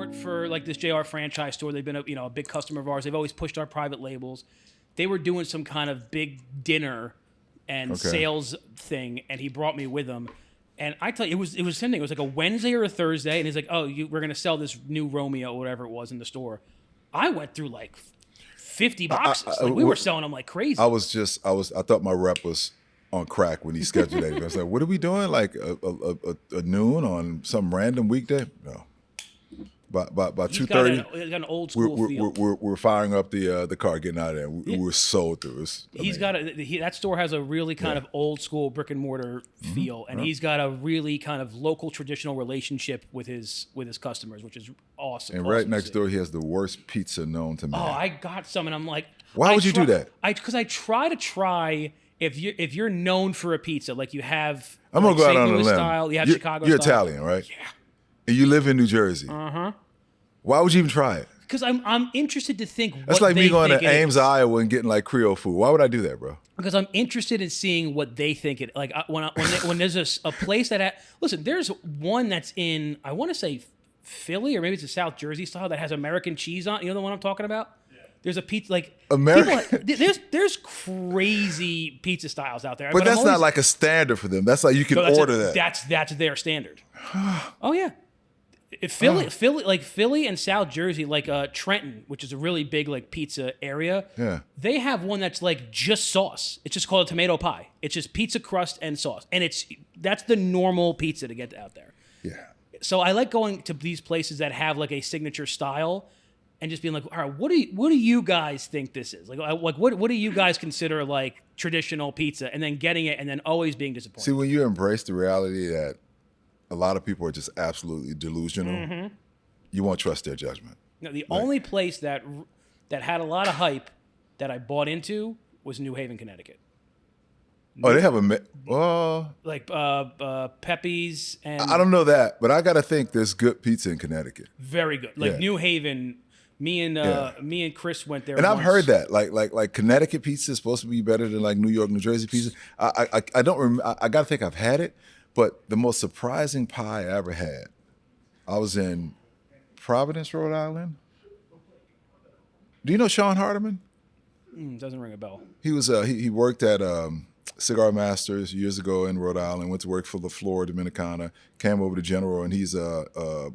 support for like this JR franchise store. They've been a big customer of ours. They've always pushed our private labels. They were doing some kind of big dinner and sales thing, and he brought me with him. And I tell you, it was something. It was like a Wednesday or a Thursday, and he's like, "Oh, we're gonna sell this new Romeo, or whatever it was, in the store." I went through like 50 boxes. We were selling them like crazy. I thought my rep was on crack when he scheduled that. I was like, "What are we doing? Like a noon on some random weekday?" No. By 2:30, he's got an old school feel. We're firing up the car, getting out of there. We're sold through. That store has a really kind of old school brick and mortar feel, and he's got a really kind of local traditional relationship with his customers, which is awesome. And right next door, he has the worst pizza known to man. Oh, I got some, and I'm like, why would you do that? Because I try if you're known for a pizza, like you have. I'm gonna go out on a limb. Style, you have Chicago. You're style. Italian, right? Yeah. And you live in New Jersey. Why would you even try it? Because I'm interested to think. That's like me going to Ames, Iowa, and getting like Creole food. Why would I do that, bro? Because I'm interested in seeing what they think it. Like when there's a place that listen, there's one that's in, I want to say Philly, or maybe it's a South Jersey style that has American cheese on. You know the one I'm talking about? Yeah. There's a pizza like American. There's crazy pizza styles out there. But that's not like a standard for them. That's like you can order that. That's their standard. Oh yeah. Philly and South Jersey, like Trenton, which is a really big like pizza area. Yeah. They have one that's like just sauce. It's just called a tomato pie. It's just pizza crust and sauce, and that's the normal pizza to get out there. Yeah. So I like going to these places that have like a signature style, and just being like, all right, what do you guys think this is? Like what do you guys consider like traditional pizza? And then getting it, and then always being disappointed. See, when you embrace the reality that a lot of people are just absolutely delusional, you won't trust their judgment. No, the only place that had a lot of hype that I bought into was New Haven, Connecticut. Oh, they have like Pepe's and I don't know that, but I got to think there's good pizza in Connecticut. Very good. Like New Haven, me and Chris went there. And I've heard that like Connecticut pizza is supposed to be better than like New York, New Jersey pizza. I don't remember. I got to think I've had it. But the most surprising pie I ever had, I was in Providence, Rhode Island. Do you know Sean Hardiman? Doesn't ring a bell. He was he worked at Cigar Masters years ago in Rhode Island. Went to work for La Flor Dominicana. Came over to General, and he's a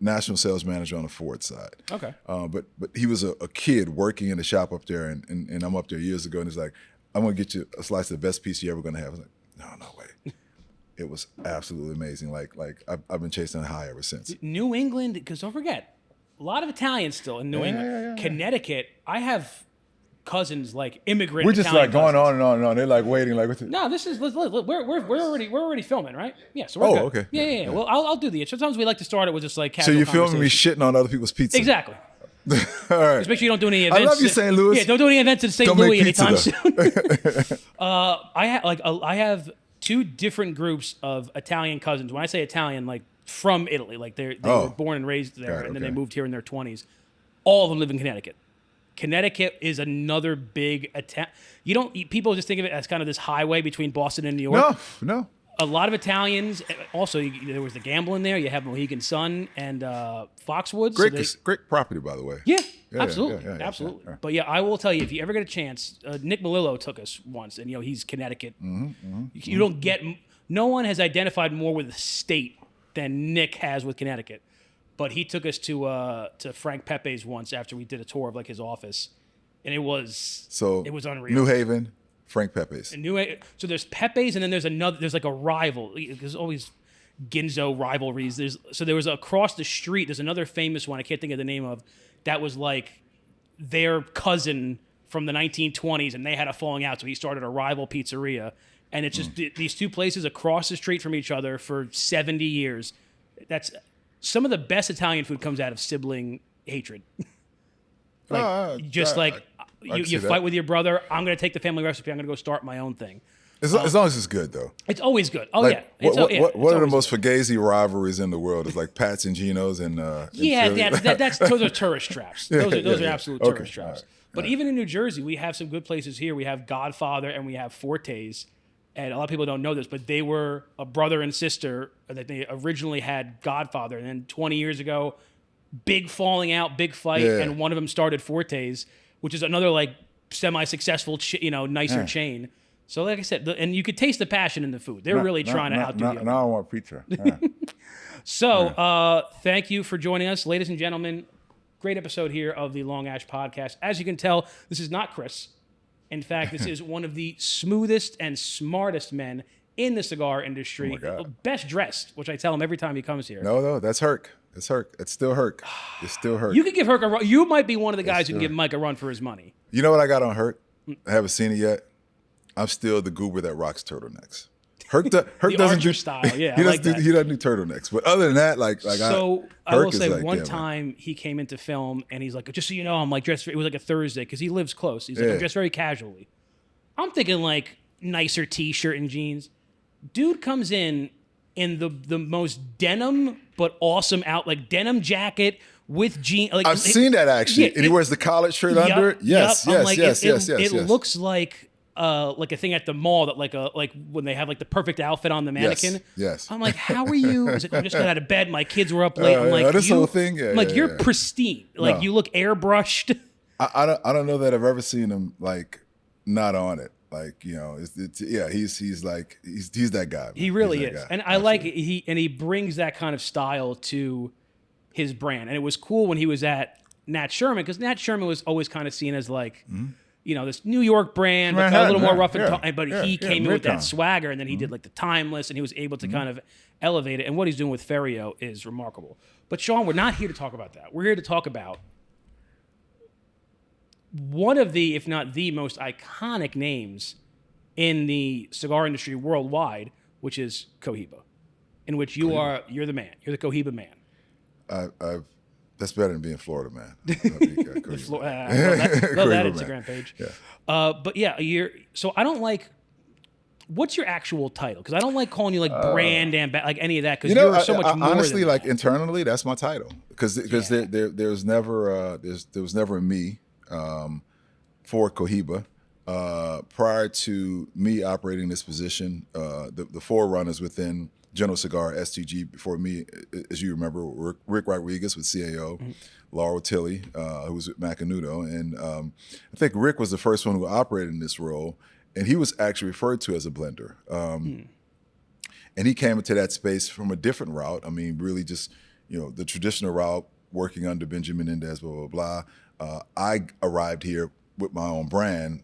national sales manager on the Ford side. Okay. But he was a kid working in the shop up there, and I'm up there years ago, and he's like, "I'm gonna get you a slice of the best pizza you're ever gonna have." I was like, "No way." It was absolutely amazing. Like I've been chasing a high ever since. New England, because don't forget, a lot of Italians still in New England. Yeah. Connecticut, I have cousins like immigrant. We're just Italian like going cousins. on and on and on. They're like waiting. Like what's it? No, this is look, we're already filming, right? Yeah, so we're good. Okay. Yeah. Well, I'll do the intro. Sometimes we like to start it with just like casual So you're filming me conversation. shitting on other people's pizza? Exactly. All right. Just make sure you don't do any events. I love you, St. Louis. Yeah, don't do any events in St. Don't Louis make pizza, anytime soon. I have two different groups of Italian cousins. When I say Italian, like from Italy, like they were born and raised there, and then they moved here in their 20s. All of them live in Connecticut. Connecticut is another big people just think of it as kind of this highway between Boston and New York. No. A lot of Italians. Also, there was the gambling there. You have Mohegan Sun and Foxwoods. Great property, by the way. Yeah, absolutely. Absolutely. Yeah. But yeah, I will tell you, if you ever get a chance, Nick Melillo took us once, and he's Connecticut. You don't get. No one has identified more with the state than Nick has with Connecticut. But he took us to Frank Pepe's once after we did a tour of like his office, and it was unreal. New Haven, Frank Pepe's. So there's Pepe's, and then there's like a rival. There's always Ginzo rivalries. There was across the street. There's another famous one I can't think of the name of. That was like their cousin from the 1920s, and they had a falling out. So he started a rival pizzeria, and it's just these two places across the street from each other for 70 years. That's some of the best Italian food comes out of sibling hatred. You fight with your brother. I'm going to take the family recipe. I'm going to go start my own thing. As long as it's good, though. It's always good. Oh, like, yeah. What are the most fugazi rivalries in the world? It's like Pat's and Gino's and those are tourist traps. Those are absolute tourist traps. But even in New Jersey, we have some good places here. We have Godfather and we have Forte's. And a lot of people don't know this, but they were a brother and sister that they originally had Godfather. And then 20 years ago, big falling out, big fight, and one of them started Fortes, which is another like semi-successful, nicer chain. So like I said, and you could taste the passion in the food. They're really trying to outdo you. Now I want pizza. Yeah. So thank you for joining us, ladies and gentlemen. Great episode here of the Long Ash Podcast. As you can tell, this is not Chris. In fact, this is one of the smoothest and smartest men in the cigar industry. Oh my God. Best dressed, which I tell him every time he comes here. No, that's Herc. It's Herc. It's still Herc. It's still Herc. You could give Herc a run. You might be one of the guys who can give Mike a run for his money. You know what I got on Herc? I haven't seen it yet. I'm still the goober that rocks turtlenecks. Herc doesn't do style. Yeah, he doesn't do turtlenecks. But other than that, I will say one time he came into film and he's like, just so you know, I'm like dressed. It was like a Thursday because he lives close. He's like, I'm dressed very casually. I'm thinking like nicer T-shirt and jeans. Dude comes in the most denim but awesome like denim jacket with jeans. Like, I've seen that actually. Yeah, and he wears the collared shirt under it. Yes. It looks like a thing at the mall that like when they have like the perfect outfit on the mannequin. Yes. I'm like, how are you? I was like, I just got out of bed. My kids were up late. I'm like, this whole thing. Yeah, I'm like, you're pristine. Like you look airbrushed. I don't know that I've ever seen him like not on it. Like, he's that guy. Man. He really is. Guy. And I like it. He brings that kind of style to his brand. And it was cool when he was at Nat Sherman, because Nat Sherman was always kind of seen as like, this New York brand, but a little more rough and tough. But he came in with that swagger, and then he did like the timeless, and he was able to kind of elevate it. And what he's doing with Ferio is remarkable. But Sean, we're not here to talk about that. We're here to talk about one of the, if not the most iconic names in the cigar industry worldwide, which is Cohiba, in which you're the man. You're the Cohiba man. That's better than being Florida man. Love that Instagram page. Yeah. But yeah, so I don't like. What's your actual title? Because I don't like calling you like brand like any of that. Because you're so much more. Honestly, than like that. Internally, that's my title. Because there was never a me for Cohiba. Prior to me operating this position, the forerunners within General Cigar, STG, before me, as you remember, Rick Rodriguez with CAO, Laurel Tilley, who was with Macanudo. And I think Rick was the first one who operated in this role, and he was actually referred to as a blender. And he came into that space from a different route. I mean, really just, the traditional route, working under Benjamin Mendez, blah, blah, blah. I arrived here with my own brand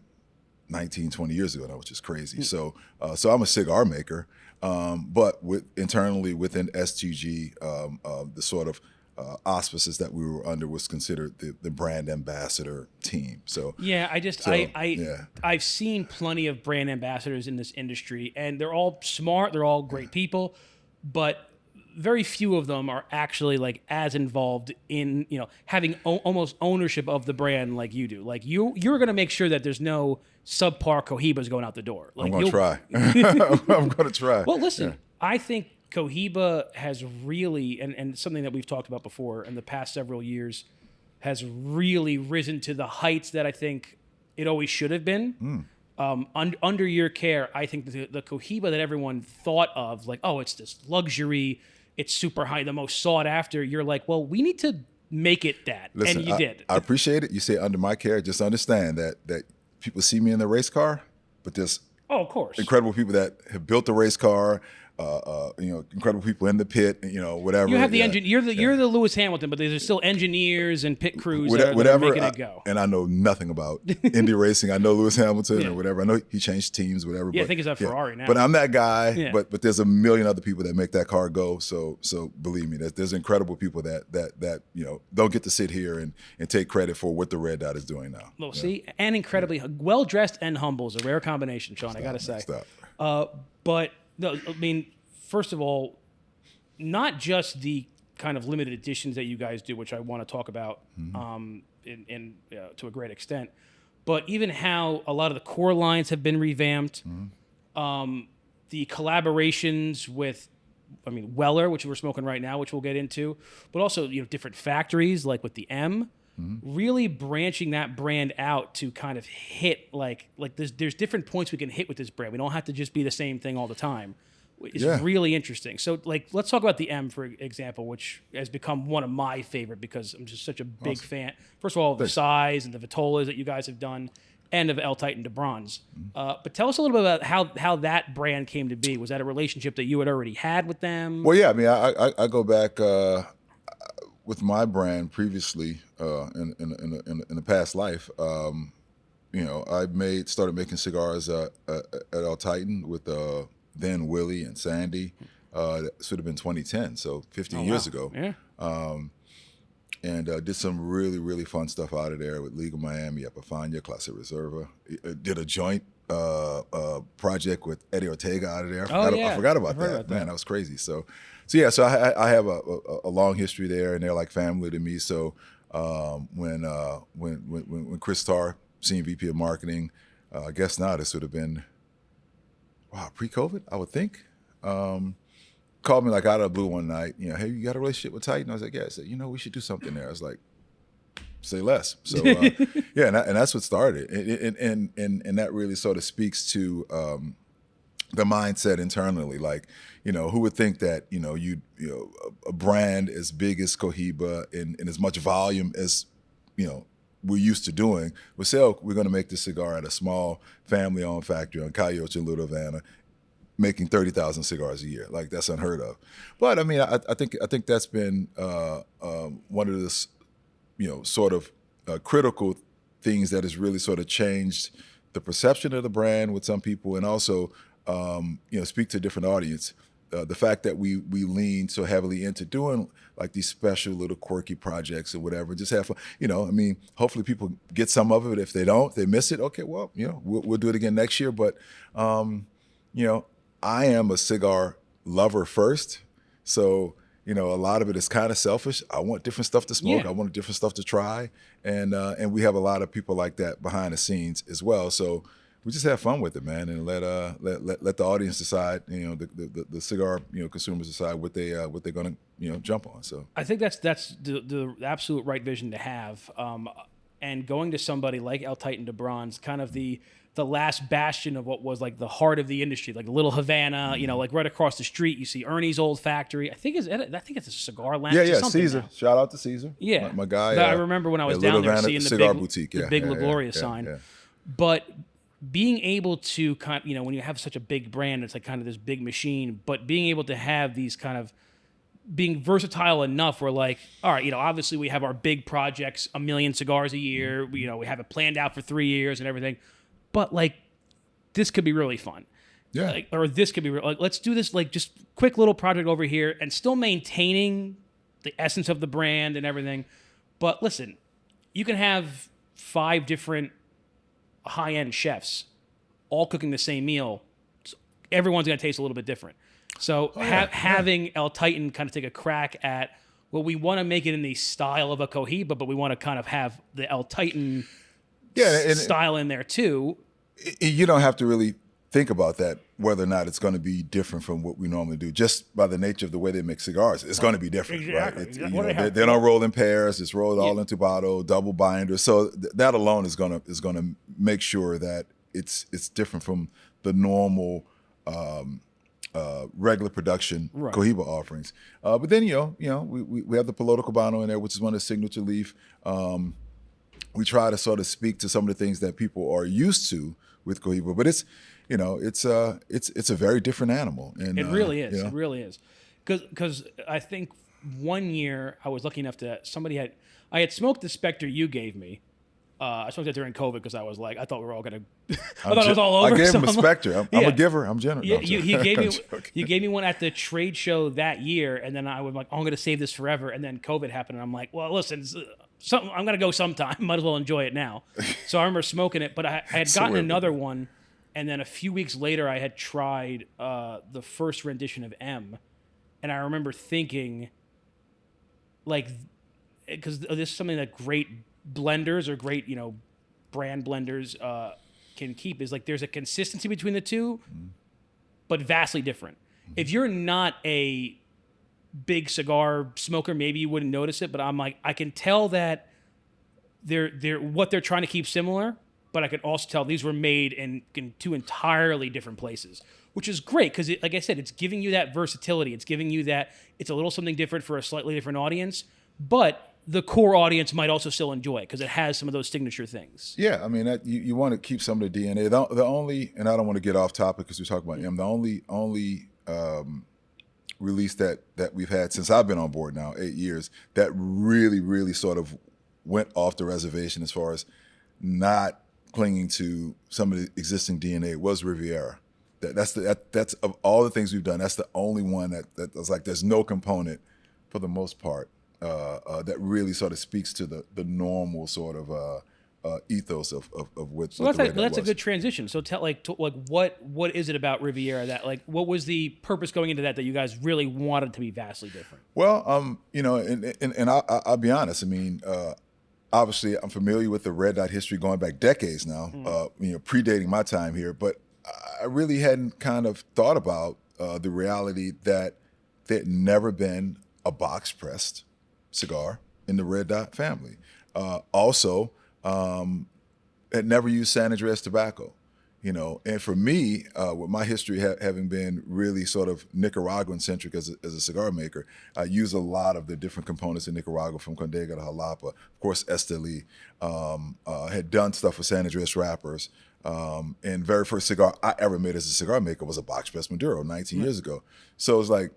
19, 20 years ago. That was just crazy. So I'm a cigar maker, but internally within STG, the sort of auspices that we were under was considered the brand ambassador team. So yeah, I've seen plenty of brand ambassadors in this industry, and they're all smart. They're all great people, but very few of them are actually like as involved in having almost ownership of the brand like you do. Like you're going to make sure that there's no subpar Cohibas going out the door. Like, I'm going to try. I'm going to try. Well, listen, I think Cohiba has really, and something that we've talked about before in the past several years, has really risen to the heights that I think it always should have been. Under your care, I think the Cohiba that everyone thought of, like, oh, it's this luxury, it's super high, the most sought after. You're like, well, we need to make it that. Listen, and you did. I appreciate it. You say under my care. Just understand that people see me in the race car, but there's of course, incredible people that have built the race car. Incredible people in the pit, whatever. You have the engine. You're the Lewis Hamilton, but there's still engineers and pit crews that are making it go. And I know nothing about Indy racing. I know Lewis Hamilton or whatever. I know he changed teams, whatever. Yeah, I think he's at Ferrari now. But I'm that guy. Yeah. But there's a million other people that make that car go. So believe me, there's incredible people that don't get to sit here and take credit for what the Red Dot is doing now. Well, see, and incredibly well dressed and humble is a rare combination, Sean. I gotta say. But. No, I mean, first of all, not just the kind of limited editions that you guys do, which I want to talk about to a great extent, but even how a lot of the core lines have been revamped, the collaborations with, Weller, which we're smoking right now, which we'll get into, but also different factories like with the M. Really branching that brand out to kind of hit like there's different points we can hit with this brand. We don't have to just be the same thing all the time. is really interesting. So, like, let's talk about the M, for example, which has become one of my favorite because I'm just such a big fan. First of all, the size and the Vitolas that you guys have done, and of El Titan de Bronze. But tell us a little bit about how that brand came to be. Was that a relationship that you had already had with them? Well, yeah. I mean, I go back with my brand previously in a past life. I started making cigars at El Titan with then Willie and Sandy. That should have been 2010, so 15 years ago. Yeah. And did some really, really fun stuff out of there with Legal Miami, Epifania, Clase Reserva. Did a joint project with Eddie Ortega out of there. I forgot about that. Man, that was crazy. So I have a long history there, and they're like family to me. So when Chris Tarr, Senior VP of Marketing, I guess now this would have been, pre-COVID, I would think. Called me like out of the blue one night, hey, you got a relationship with Titan? I was like, yeah. I said, we should do something there. I was like, say less. So and that's what started, and that really sort of speaks to the mindset internally. Like, who would think that a brand as big as Cohiba and as much volume as we're used to doing would say, oh, we're going to make this cigar at a small family-owned factory on Coyote in Little Havana, making 30,000 cigars a year. Like, that's unheard of. But I mean, I think that's been one of the sort of critical things that has really sort of changed the perception of the brand with some people, and also speak to a different audience. The fact that we lean so heavily into doing like these special little quirky projects or whatever, just have fun. I mean, hopefully people get some of it. If they don't, they miss it. Okay, well, we'll do it again next year. But I am a cigar lover first, so a lot of it is kind of selfish. I want different stuff to smoke. I want different stuff to try, and we have a lot of people like that behind the scenes as well. So we just have fun with it, man, and let the audience decide. The cigar consumers decide what they're gonna jump on. So I think that's the absolute right vision to have. And going to somebody like El Titan de Bronze, kind of the last bastion of what was like the heart of the industry, like Little Havana, like right across the street, you see Ernie's old factory. I think it's a cigar lounge. Yeah, Caesar. Now. Shout out to Caesar. Yeah, my guy. I remember when I was down there seeing the big La Gloria sign. Yeah. But being able to when you have such a big brand, it's like kind of this big machine. But being able to have these kind of being versatile enough, we're like, all right, obviously we have our big projects, 1 million cigars a year. We have it planned out for 3 years and everything. But like, this could be really fun. Yeah. Or this could be like, let's do this like just quick little project over here and still maintaining the essence of the brand and everything. But listen, you can have 5 different high-end chefs all cooking the same meal. So everyone's going to taste a little bit different. So having El Titan kind of take a crack at, well, we want to make it in the style of a Cohiba, but we want to kind of have the El Titan style in there too. You don't have to really think about that, whether or not it's going to be different from what we normally do. Just by the nature of the way they make cigars, it's going to be different, exactly. Right? They don't roll in pairs. It's rolled all into bottle, double binder. So that alone is going to make sure that it's different from the normal regular production Cohiba offerings. But then we have the Piloto Cubano in there, which is one of the signature leaf. We try to sort of speak to some of the things that people are used to with Cohiba, but it's a very different animal. And it really is. It really is. Because I think one year I was lucky enough to I had smoked the Spectre you gave me. I smoked it during COVID because I was like, I thought we were all gonna. I thought it was all over. I gave him a Spectre. I'm a giver. I'm generous. Yeah, you gave me one at the trade show that year, and then I was like, oh, I'm gonna save this forever. And then COVID happened, and I'm like, well, listen, I'm gonna go sometime. Might as well enjoy it now. So I remember smoking it, but I had gotten another one, and then a few weeks later, I had tried the first rendition of M, and I remember thinking, like, because this is something that great blenders or great, brand blenders can keep, is like there's a consistency between the two, but vastly different. If you're not a big cigar smoker, maybe you wouldn't notice it, but I'm like, I can tell that they're what they're trying to keep similar, but I can also tell these were made in 2 entirely different places, which is great because, like I said, it's giving you that versatility. It's giving you that it's a little something different for a slightly different audience, but the core audience might also still enjoy it because it has some of those signature things. Yeah, I mean, you want to keep some of the DNA. The only, and I don't want to get off topic because we talk about M. The only release that we've had since I've been on board now, 8 years, that really sort of went off the reservation as far as not clinging to some of the existing DNA was Riviera. That's of all the things we've done, that's the only one that was like there's no component for the most part that really sort of speaks to the normal sort of ethos of what. So that's a good transition. So tell what is it about Riviera that what was the purpose going into that you guys really wanted to be vastly different? Well, and I'll be honest. I mean, obviously I'm familiar with the Red Dot history going back decades now. Predating my time here, but I really hadn't kind of thought about the reality that there'd never been a box pressed cigar in the Red Dot family. Also, had never used San Andreas tobacco, and for me, with my history having been really sort of Nicaraguan centric as a cigar maker, I use a lot of the different components in Nicaragua, from Condega to Jalapa, of course, Esteli, had done stuff with San Andreas wrappers. And very first cigar I ever made as a cigar maker was a box press Maduro 19 years ago. So it was like,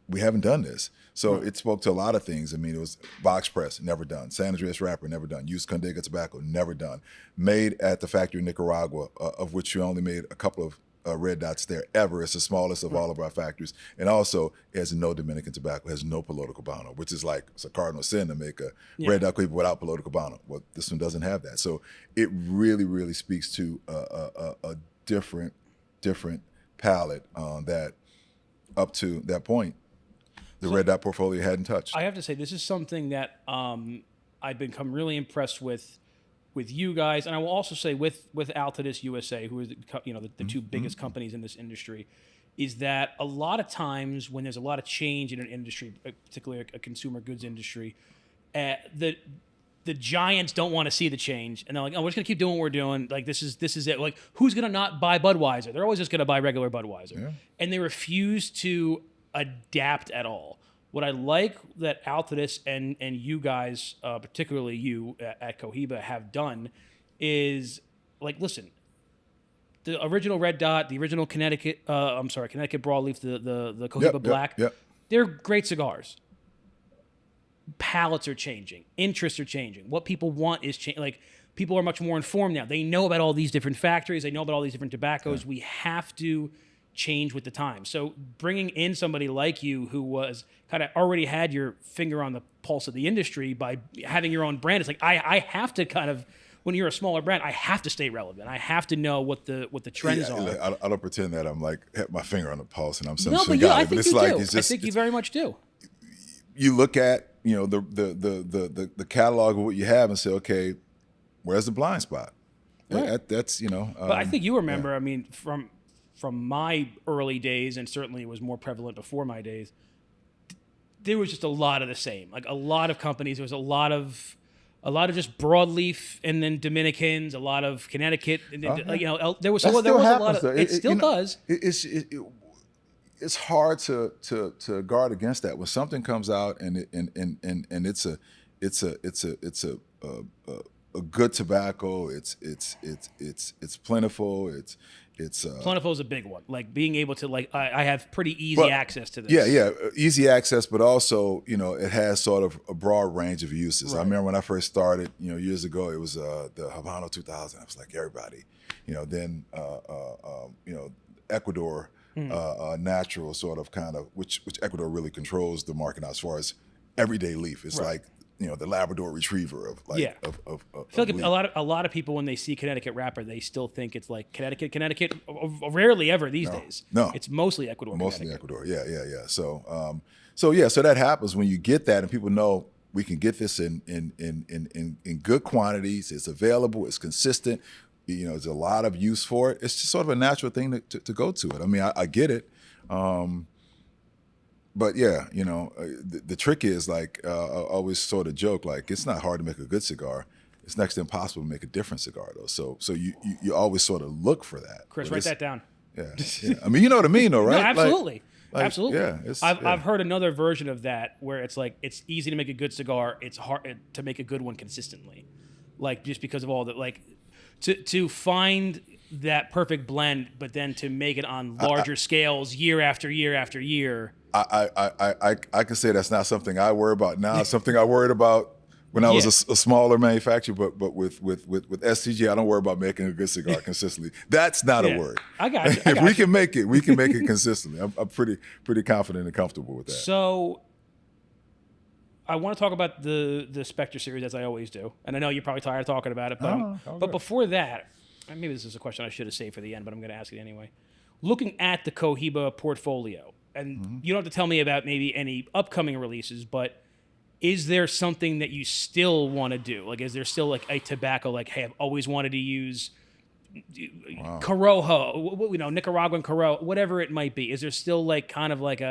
we haven't done this. So it spoke to a lot of things. I mean, it was box press, never done. San Andreas wrapper, never done. Used Condega tobacco, never done. Made at the factory in Nicaragua, of which you only made a couple of Red Dots there ever. It's the smallest of all of our factories. And also, it has no Dominican tobacco, has no Piloto Cubano, which is like, it's a cardinal sin to make a Red Dot Cohiba without Piloto Cubano. Well, this one doesn't have that. So it really speaks to a different palette that up to that point, the Red Dot portfolio hadn't touched. I have to say, this is something that I've become really impressed with you guys, and I will also say with Altadis USA, who are the two biggest companies in this industry, is that a lot of times when there's a lot of change in an industry, particularly a consumer goods industry, the giants don't want to see the change, and they're like, "Oh, we're just gonna keep doing what we're doing. Like this is it. Like who's gonna not buy Budweiser? They're always just gonna buy regular Budweiser, and they refuse to adapt at all." What I like that Altadis and you guys, particularly you at Cohiba, have done is listen, the original Red Dot, the original Connecticut Broadleaf, the Cohiba Black, they're great cigars. Palates are changing, interests are changing. What people want is changing. People are much more informed now. They know about all these different factories. They know about all these different tobaccos. We have to change with the time. So bringing in somebody like you who was kind of already had your finger on the pulse of the industry by having your own brand, it's like I have to kind of, when you're a smaller brand, I have to stay relevant. I have to know what the trends are. Look, I don't pretend that I'm have my finger on the pulse and I'm some no, but guy. I think you do. I think you very much do. You look at the catalog of what you have and say, okay, where's the blind spot? Right. That's But I think you remember. I mean, from my early days, and certainly it was more prevalent before my days, there was just a lot of the same. Like a lot of companies, there was a lot of just broadleaf, and then Dominicans, a lot of Connecticut. There was a lot of. It still does. It's hard to guard against that when something comes out and it's a good tobacco. It's plentiful. It's plentiful is a big one. Like being able to I have pretty easy access to this. Yeah, easy access, but also it has sort of a broad range of uses. Right. I remember when I first started, years ago, it was the Habano 2000. I was like everybody, then Ecuador natural sort of kind of which Ecuador really controls the market now as far as everyday leaf. It's like the Labrador Retriever of I feel like a lot of people when they see Connecticut wrapper, they still think it's like Connecticut. Rarely ever these days. No, it's mostly Ecuador. Mostly Ecuador. Yeah. So so that happens when you get that, and people know we can get this in good quantities. It's available. It's consistent. There's a lot of use for it. It's just sort of a natural thing to go to it. I mean, I get it. But yeah, the trick is I always sort of joke, it's not hard to make a good cigar. It's next to impossible to make a different cigar though. So you always sort of look for that. Chris, write that down. Yeah. I mean, you know what I mean, though, right? No, absolutely. Like, Absolutely. yeah, I've heard another version of that where it's like it's easy to make a good cigar. It's hard to make a good one consistently, like just because of all the like to find that perfect blend, but then to make it on larger scales year after year after year. I can say that's not something I worry about now. It's something I worried about when I was a smaller manufacturer, but with STG, I don't worry about making a good cigar consistently. That's not a worry. I got you. If we can make it, we can make it consistently. I'm pretty confident and comfortable with that. So I want to talk about the Spectre series as I always do, and I know you're probably tired of talking about it, but before that, maybe this is a question I should have saved for the end, but I'm going to ask it anyway. Looking at the Cohiba portfolio, and you don't have to tell me about maybe any upcoming releases, but is there something that you still want to do? Like, is there still like a tobacco, like, hey, I've always wanted to use Corojo, Nicaraguan Corojo, whatever it might be. Is there still like kind of like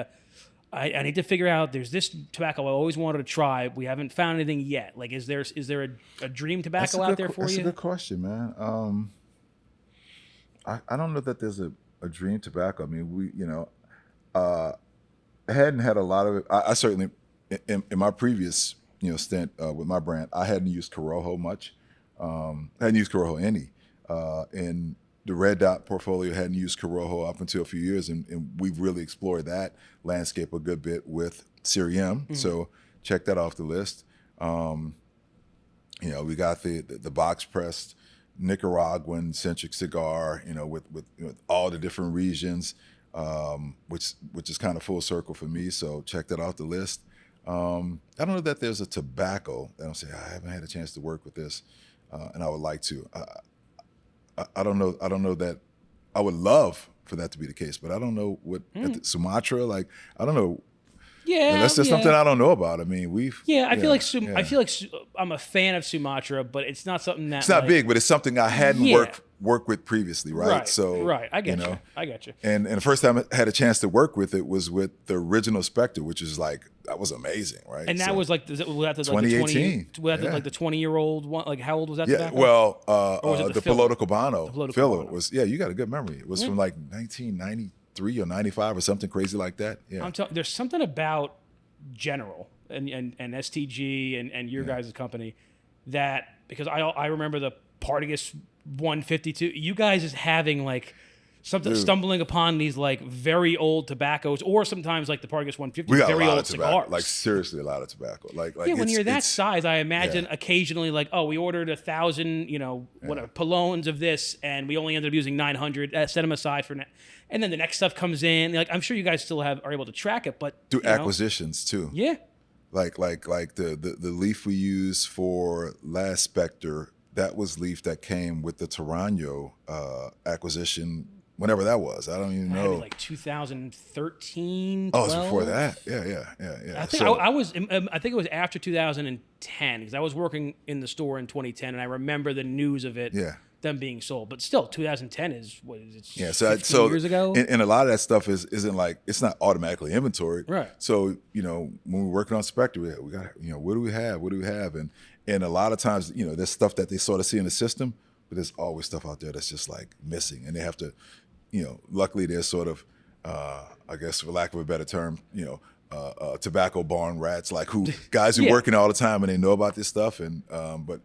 I need to figure out, there's this tobacco I always wanted to try. We haven't found anything yet. Like, is there a dream tobacco out there for you? That's a good question, man. I don't know that there's a dream tobacco. I mean, I hadn't had a lot of it. I certainly, in my previous, stint with my brand, I hadn't used Corojo much. I hadn't used Corojo any. In the Red Dot portfolio, hadn't used Corojo up until a few years, and we've really explored that landscape a good bit with Sirium. So check that off the list. We got the box pressed Nicaraguan centric cigar, with all the different regions, which is kind of full circle for me. So check that off the list. I don't know that there's a tobacco that I'm saying I haven't had a chance to work with this, and I would like to. I don't know that I would love for that to be the case, but I don't know what Sumatra, like, I don't know. Yeah, that's just something I don't know about. I mean, I feel like I'm a fan of Sumatra, but it's not something that it's not big, but it's something I hadn't worked with previously, right? Right. So right, I get you. I get you. And the first time I had a chance to work with it was with the original Spectre, which is like that was amazing, right? And that was like, was that 2018? Was that like the 20-year-old one? Like, how old was that? Yeah, well, the Piloto Cubano filler was you got a good memory. It was from like 1993 or 95 or something crazy like that. Yeah, I'm telling. There's something about General and STG and your guys' company that, because I remember the Partagas 152. You guys is having like something stumbling upon these like very old tobaccos, or sometimes like the Partagas 150 we got very a lot old of tobacco, cigars. like seriously a lot of tobacco. Like when you're that size, I imagine occasionally like, oh, we ordered 1,000 Polones of this, and we only ended up using 900. Set them aside for now. And then the next stuff comes in. Like, I'm sure you guys still are able to track it, but do acquisitions too. Yeah. Like the leaf we use for last Spectre, that was leaf that came with the Tarano acquisition, whenever that was. I don't even know. Like 2013. Oh, it was before that. Yeah. I think I think it was after 2010, because I was working in the store in 2010, and I remember the news of it. Yeah. Them being sold, but still, 2010 is what is it? Yeah, 15 years ago, and a lot of that stuff isn't like, it's not automatically inventoried, right? So when we're working on Spectre, we got what do we have, and a lot of times there's stuff that they sort of see in the system, but there's always stuff out there that's just like missing, and they have to, luckily there's sort of, I guess for lack of a better term, tobacco barn rats, like guys who working all the time and they know about this stuff, and but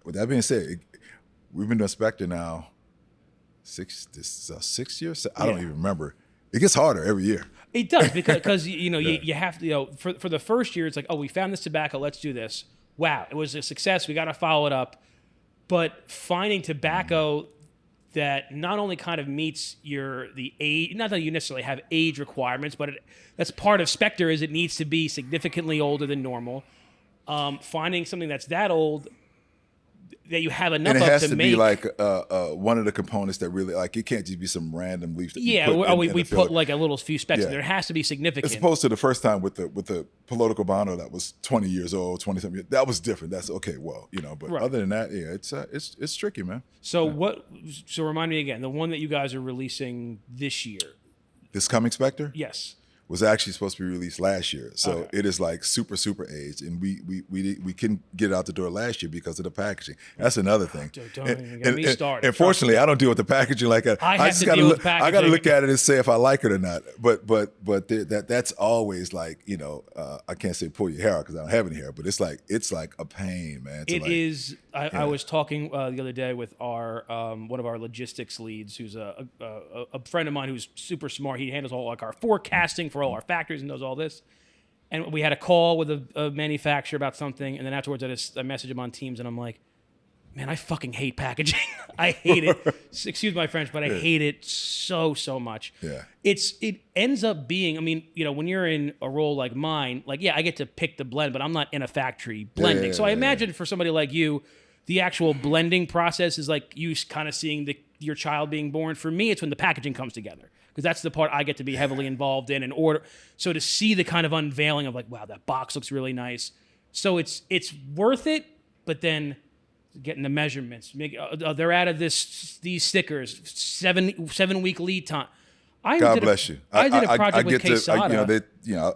with that being said. We've been doing Spectre now 6 years. I don't even remember. It gets harder every year. It does because you have to for the first year it's like, oh, we found this tobacco, let's do this. Wow, it was a success. We got to follow it up. But finding tobacco that not only kind of meets the age, not that you necessarily have age requirements, but that's part of Spectre is it needs to be significantly older than normal. Finding something that's that old. That you have enough and it has of to be like one of the components that really, like, it can't just be some random leaf that we put like a little few specs in there. It has to be significant. As opposed to the first time with the Piloto Cubano that was 20 years old, 20-something years, that was different. That's okay, but other than that, it's tricky, man. So so remind me again, the one that you guys are releasing this year. This coming Spectre? Yes. was actually supposed to be released last year. So Okay. it is like super, super aged. And we couldn't get it out the door last year because of the packaging. That's another thing. Don't even get me started. And fortunately, I don't deal with the packaging like that. I have just to gotta deal with I got to packaging. look at it and say if I like it or not. But that's always like, I can't say pull your hair out because I don't have any hair, but it's like a pain, man. It is. I was talking the other day with our one of our logistics leads, who's a friend of mine who's super smart. He handles all like our forecasting for all our factories and does all this. And we had a call with a manufacturer about something, and then afterwards I messaged him on Teams, and I'm like, man, I fucking hate packaging. I hate it. Excuse my French, but I hate it so much. Yeah. It ends up being, I mean, when you're in a role like mine, like, yeah, I get to pick the blend, but I'm not in a factory blending. So I imagine for somebody like you, the actual blending process is like you kind of seeing your child being born. For me, it's when the packaging comes together, because that's the part I get to be heavily involved in and order. So to see the kind of unveiling of like, wow, that box looks really nice. So it's worth it, but then getting the measurements, they're out of these stickers, 7 week lead time. God bless you. I did a project with Quesada.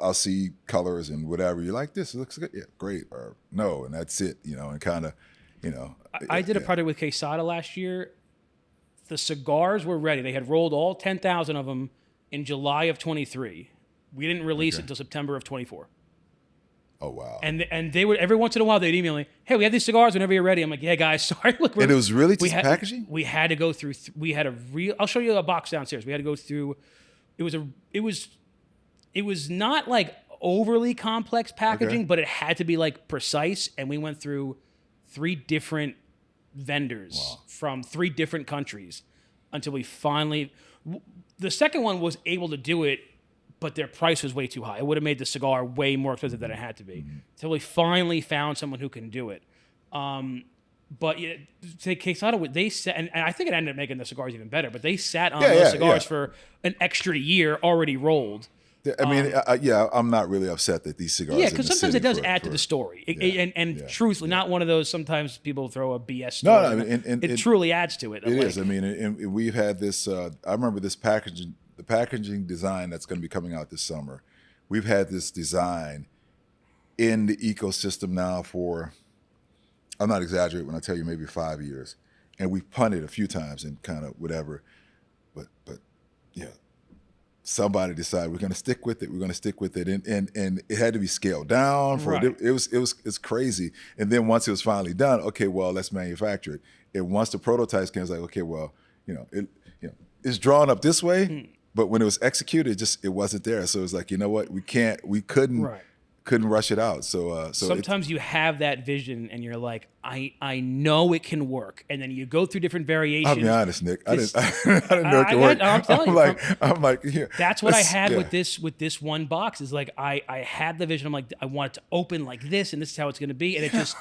I'll see colors and whatever. You like this? It looks good. Yeah, great. Or no, and that's it. And kind of, I did a project with Quesada last year. The cigars were ready. They had rolled all 10,000 of them in July of 23. We didn't release it until September of 24. Oh, wow. And they would, every once in a while, they'd email me, hey, we have these cigars whenever you're ready. I'm like, yeah, guys, sorry. Look, and it was really just packaging? We had to go through, I'll show you a box downstairs. We had to go through, it was not like overly complex packaging, but it had to be like precise. And we went through 3 different vendors from 3 different countries until we finally, the second one was able to do it, but their price was way too high. It would have made the cigar way more expensive than it had to be. So we finally found someone who can do it. But Quesada, they sat, and I think it ended up making the cigars even better, but they sat on those cigars for an extra year already rolled. I mean, I'm not really upset that these cigars. Yeah, because sometimes it does add to the story. Truthfully, not one of those. Sometimes people throw a BS story. No, it truly adds to it. It is. I mean, and we've had this. I remember this packaging, the packaging design that's going to be coming out this summer. We've had this design in the ecosystem now for, I'm not exaggerating when I tell you, maybe 5 years, and we've punted a few times and kind of whatever, but yeah. Somebody decided we're going to stick with it. We're going to stick with it, and it had to be scaled down. It's crazy. And then once it was finally done, okay, well, let's manufacture it. And once the prototypes came, it's like, okay, well, it's drawn up this way, but when it was executed, it wasn't there. So it was like, you know what, we couldn't rush it out. So sometimes you have that vision, and you're like, I know it can work, and then you go through different variations. I'll be honest, Nick. I didn't know it could work. I'm telling you, I'm like, here. That's what I had with this one box. Is like I had the vision. I'm like, I want it to open like this, and this is how it's going to be. And it just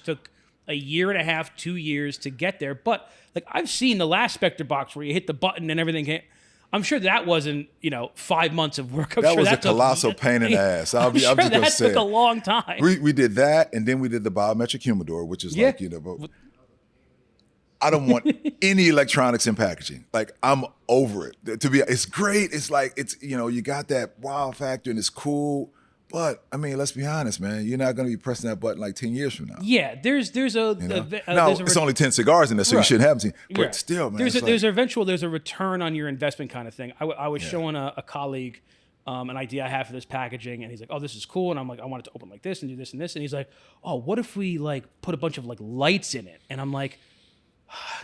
took a year and a half, 2 years to get there. But like I've seen the last Spectre box where you hit the button and everything came. I'm sure that wasn't 5 months of work. That was a colossal pain in the ass. I'm just gonna that say took a long time. We did that, and then we did the biometric humidor, which is like, but I don't want any electronics in packaging. Like, I'm over it. It's great. It's like, you got that wow factor and it's cool. But I mean, let's be honest, man. You're not going to be pressing that button like 10 years from now. Yeah, there's it's only 10 cigars in there, so you shouldn't have them. But still, man, there's a return on your investment kind of thing. I was showing a colleague an idea I have for this packaging, and he's like, "Oh, this is cool," and I'm like, "I want it to open like this and do this and this," and he's like, "Oh, what if we like put a bunch of like lights in it?" And I'm like,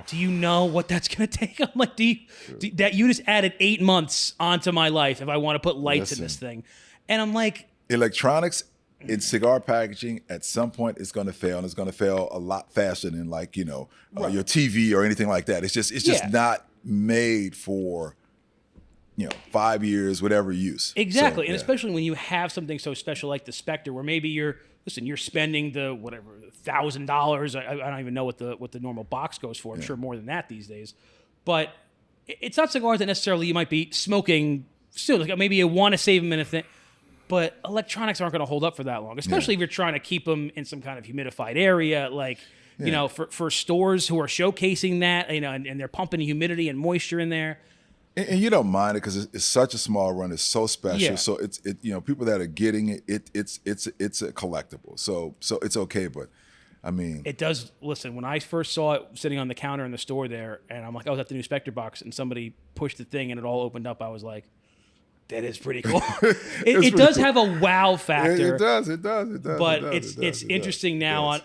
do you know what that's going to take? I'm like, that you just added 8 months onto my life if I want to put lights in this thing, and I'm like. Electronics in cigar packaging at some point is going to fail, and it's going to fail a lot faster than like your TV or anything like that. It's just not made for 5 years, whatever use. Exactly, and especially when you have something so special like the Spectre, where maybe you're spending the whatever $1,000. I don't even know what the normal box goes for. I'm sure more than that these days, but it's not cigars that necessarily you might be smoking soon. Like maybe you want to save them in a thing. But electronics aren't going to hold up for that long, especially if you're trying to keep them in some kind of humidified area, like, for stores who are showcasing that, and they're pumping humidity and moisture in there. And you don't mind it because it's such a small run. It's so special. Yeah. So people that are getting it's a collectible. So it's okay. But I mean, It does. Listen, when I first saw it sitting on the counter in the store there, and I'm like, I was at the new Spectre box, and somebody pushed the thing, and it all opened up. I was like, that is pretty cool. It does have a wow factor. It does. But it's interesting now on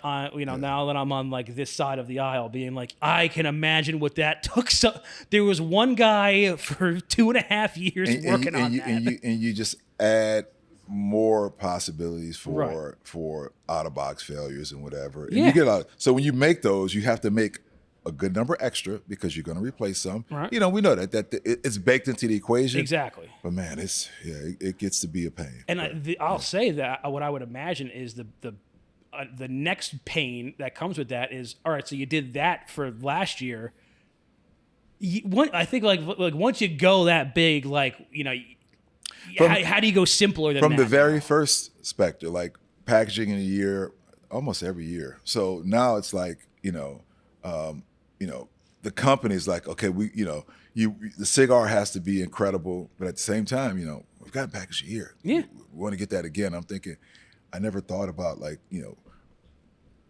now that I'm on like this side of the aisle, being like, I can imagine what that took. So there was one guy for 2.5 years working on that. And you just add more possibilities for out of box failures and whatever. And you get so when you make those, you have to make a good number extra because you're going to replace some. Right. We know that it's baked into the equation. Exactly. But man, it gets to be a pain. And I'll say that what I would imagine is the next pain that comes with that is, all right, so you did that for last year. I think like once you go that big, like, how do you go simpler than that? From the very first Spectre, like packaging in a year, almost every year. So now it's like, the company's like, okay, the cigar has to be incredible, but at the same time, we've got to package a year. Yeah. We want to get that again. I'm thinking, I never thought about like,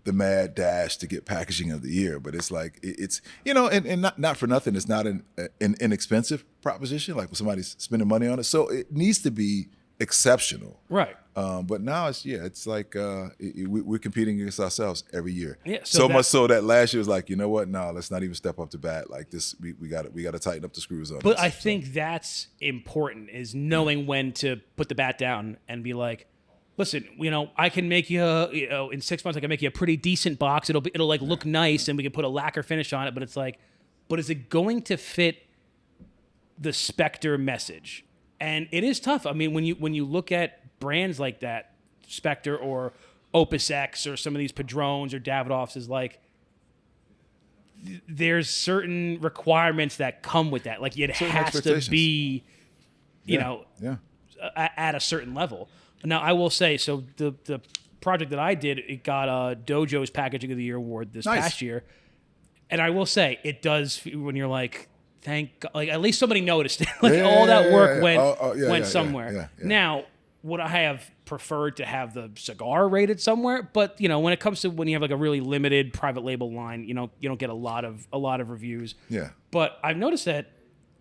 the mad dash to get packaging of the year, but it's like it's and not for nothing, it's not an inexpensive proposition. Like when somebody's spending money on it, so it needs to be exceptional, right? But now it's like we're competing against ourselves every year. Yeah, so much so that last year was like, you know what? No, let's not even step up to bat. Like this, we got to tighten up the screws on. But I think that's important, is knowing when to put the bat down and be like, listen, I can make you, in 6 months, I can make you a pretty decent box. It'll like look nice, and we can put a lacquer finish on it. But it's like, but is it going to fit the Spectre message? And it is tough. I mean, when you look at brands like that, Spectre or Opus X or some of these Padrones or Davidoffs, is like, there's certain requirements that come with that. Like it has to be, at a certain level. Now, I will say, so the project that I did, it got Dojo's Packaging of the Year award this past year. And I will say, it does, when you're like, thank God, like at least somebody noticed it. Like all that work went somewhere. Yeah. Now, would I have preferred to have the cigar rated somewhere? But, when it comes to when you have like a really limited private label line, you don't get a lot of reviews. Yeah. But I've noticed that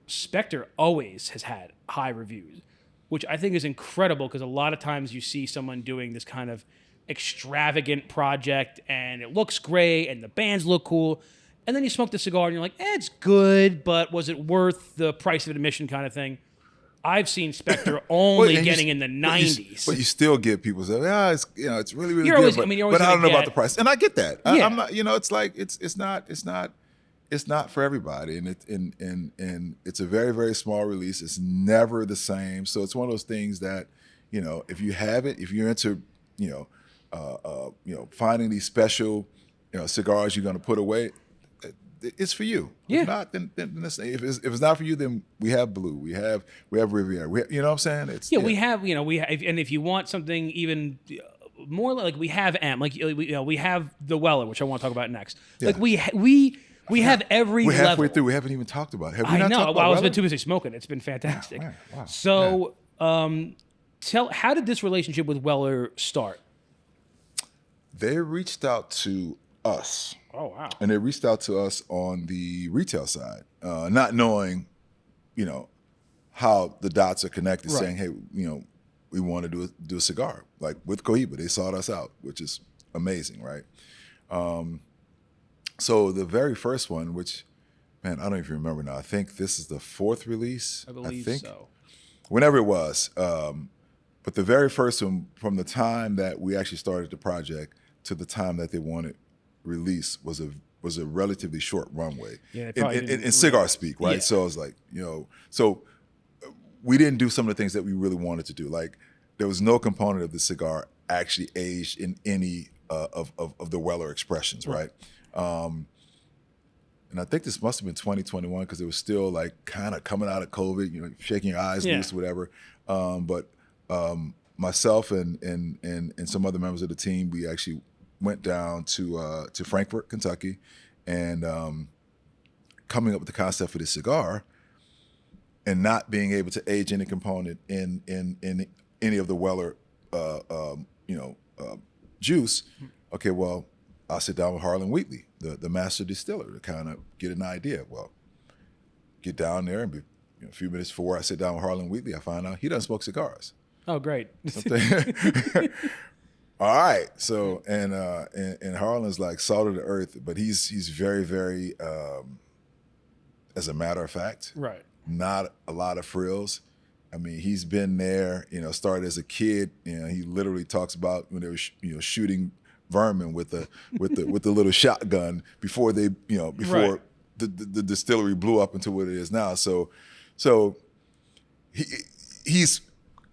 Spectre always has had high reviews, which I think is incredible, because a lot of times you see someone doing this kind of extravagant project and it looks great and the bands look cool, and then you smoke the cigar and you're like, it's good, but was it worth the price of admission kind of thing? I've seen Spectre only getting in the 90s. But you still get people say, it's really, really you're good. Always, but I don't know about the price. And I get that. Yeah. I'm not, it's like, it's not for everybody. And it's a very, very small release. It's never the same. So it's one of those things that, if you have it, if you're into, finding these special, cigars you're going to put away, it's for you. Yeah. If not, then if it's not for you, then we have Blue, we have Riviera. You know what I'm saying? We have, and if you want something even more, like we have M, like we have the Weller, which I want to talk about next. Yeah. Like we have every level. We're halfway through. We haven't even talked about it. Have we not talked about I was been too busy smoking. It's been fantastic. Yeah, wow. So, how did this relationship with Weller start? They reached out to us. Oh, wow. And they reached out to us on the retail side, not knowing, how the dots are connected, right. Saying, hey, we want to do a cigar. Like with Cohiba, they sought us out, which is amazing, right? So the very first one, which, man, I don't even remember now. I think this is the fourth release. I believe so. Whenever it was. But the very first one, from the time that we actually started the project to the time that they wanted release, was a relatively short runway. Yeah, in cigar speak, right? Yeah. So I was like, so we didn't do some of the things that we really wanted to do. Like there was no component of the cigar actually aged in any of the Weller expressions, right? And I think this must have been 2021, because it was still like kind of coming out of COVID, shaking your eyes loose, whatever. But myself and some other members of the team, we actually went down to Frankfort, Kentucky, and coming up with the concept for this cigar. and not being able to age any component in any of the Weller, juice. Okay, well, I'll sit down with Harlan Wheatley, the master distiller, to kind of get an idea. Well, get down there and be a few minutes before I sit down with Harlan Wheatley, I find out he doesn't smoke cigars. Oh, great. All right. So and Harlan's like salt of the earth, but he's very, very as a matter of fact, Right. not a lot of frills. I mean, he's been there, started as a kid. He literally talks about when they were shooting vermin with the little shotgun before they, Right. the distillery blew up into what it is now. So he's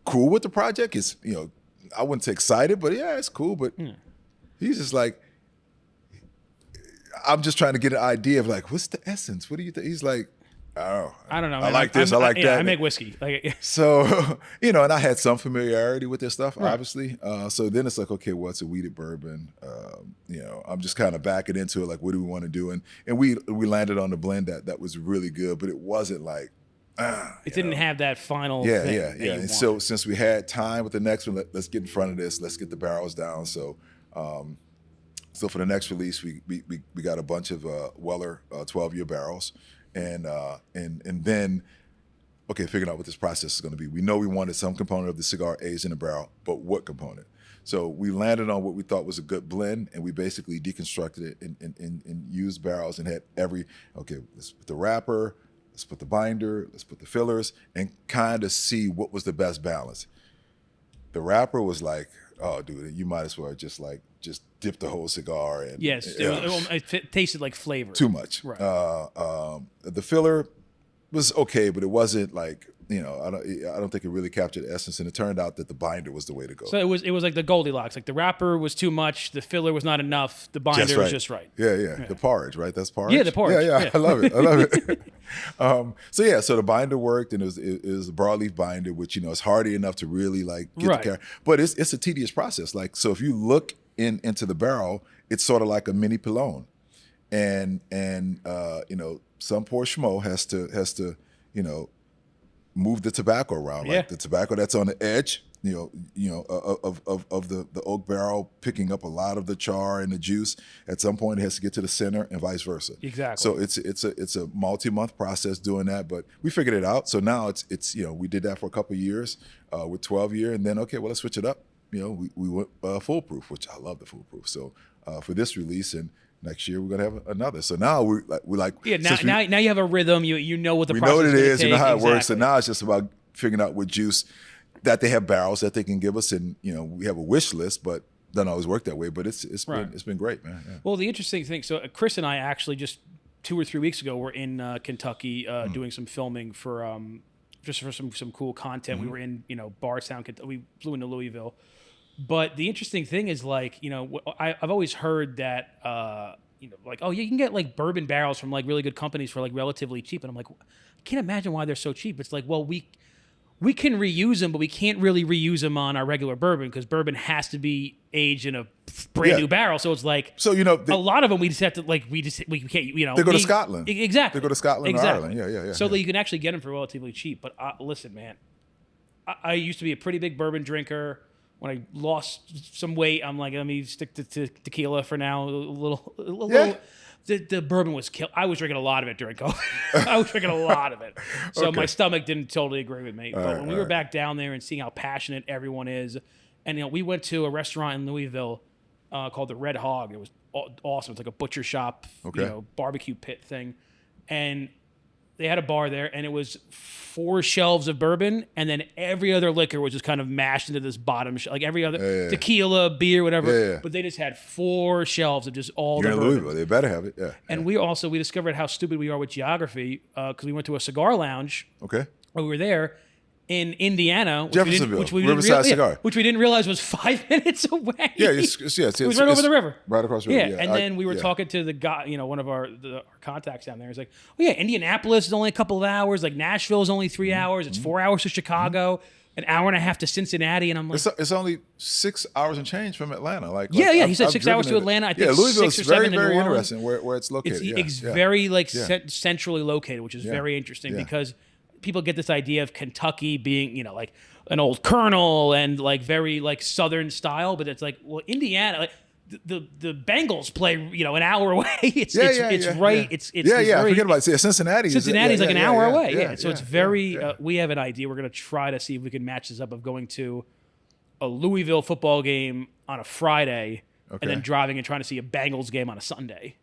cool with the project. It's, I wouldn't say excited, but yeah, it's cool. But he's just like, I'm just trying to get an idea of like, what's the essence? What do you think? He's like, oh, I don't know. I Man. like this. I like that. I make whiskey. So, and I had some familiarity with this stuff, obviously. So then it's like, okay, well, it's a wheated bourbon. I'm just kind of backing into it. Like, what do we want to do? And we landed on the blend that was really good, but it wasn't like, it didn't have that final yeah, thing yeah. that you And wanted. so since we had time with the next one, let's get in front of this. Let's get the barrels down. So, so for the next release, we got a bunch of Weller 12-year barrels, and then figuring out what this process is going to be. We know we wanted some component of the cigar aged in a barrel, but what component? So we landed on what we thought was a good blend, and we basically deconstructed it and used barrels and had let's put the wrapper, let's put the binder, let's put the fillers, and kind of see what was the best balance. The wrapper was like, oh, dude, you might as well just dip the whole cigar in. Yes, it tasted like flavor. Too much. Right. The filler was okay, but it wasn't like, I don't think it really captured the essence. And it turned out that the binder was the way to go. So it was like the Goldilocks. Like the wrapper was too much, the filler was not enough, the binder was just right. Yeah. The porridge, right? That's porridge. Yeah, the porridge. Yeah. I love it. So the binder worked, and it was a broadleaf binder, which is hardy enough to really like get the character. But it's a tedious process. Like, so if you look into the barrel, it's sort of like a mini Pilon, and some poor schmo has to move the tobacco around, like the tobacco that's on the edge, of the oak barrel, picking up a lot of the char and the juice. At some point, it has to get to the center, and vice versa. Exactly. So it's a multi-month process doing that, but we figured it out. So now it's we did that for a couple of years with 12-year, and then let's switch it up. We went foolproof, which I love the foolproof. So for this release, and next year we're gonna have another. So now we're like now you have a rhythm. You know what the we process know what it is. You know how it works. So now it's just about figuring out what juice that they have barrels that they can give us, and we have a wish list, but doesn't always work that way. But it's been great, man. Yeah. Well, the interesting thing. So Chris and I actually just 2 or 3 weeks ago were in Kentucky doing some filming for just for some cool content. We were in Bardstown, Kentucky. We flew into Louisville. But the interesting thing is, like, I've always heard that, like, oh, yeah, you can get like bourbon barrels from like really good companies for like relatively cheap. And I'm like, I can't imagine why they're so cheap. It's like, well, we can reuse them, but we can't really reuse them on our regular bourbon because bourbon has to be aged in a brand new barrel. So it's like, so a lot of them we just have to we can't, they go to Scotland. Exactly. They go to Scotland or Ireland. Yeah. So that you can actually get them for relatively cheap. But listen, man, I used to be a pretty big bourbon drinker. When I lost some weight, I'm like, let me stick to tequila for now. A little. The bourbon was killed. I was drinking a lot of it during COVID. I was drinking a lot of it. So my stomach didn't totally agree with me. But when we were back down there and seeing how passionate everyone is, and we went to a restaurant in Louisville called the Red Hog. It was awesome. It's like a butcher shop, barbecue pit thing. And they had a bar there, and it was 4 shelves of bourbon, and then every other liquor was just kind of mashed into this bottom like every other tequila, beer, whatever. But they just had 4 shelves of just all the bourbon. Louisville, they better have it. And we discovered how stupid we are with geography because we went to a cigar lounge. Okay. When we were there in Indiana, Jeffersonville, Riverside Cigar, which we didn't realize was 5 minutes away. Yeah, it's it was right over the river, right across the river. Yeah, and then we were talking to the guy, one of our contacts down there. He's like, "Oh yeah, Indianapolis is only a couple of hours. Like Nashville is only 3 hours. It's 4 hours to Chicago, an hour and a half to Cincinnati." And I'm like, "It's only 6 hours and change from Atlanta." Like he said 6 hours to Atlanta. I think Louisville 6 or is 7 very in New interesting where it's located. It's very centrally located, which is very interesting because people get this idea of Kentucky being, you know, like an old colonel and like very like Southern style, but it's like, well, Indiana, like the Bengals play, you know, an hour away. It's right. Yeah. It's I very, forget about it. See, Cincinnati's like an hour away. Yeah. So it's very. We have an idea. We're going to try to see if we can match this up of going to a Louisville football game on a Friday and then driving and trying to see a Bengals game on a Sunday,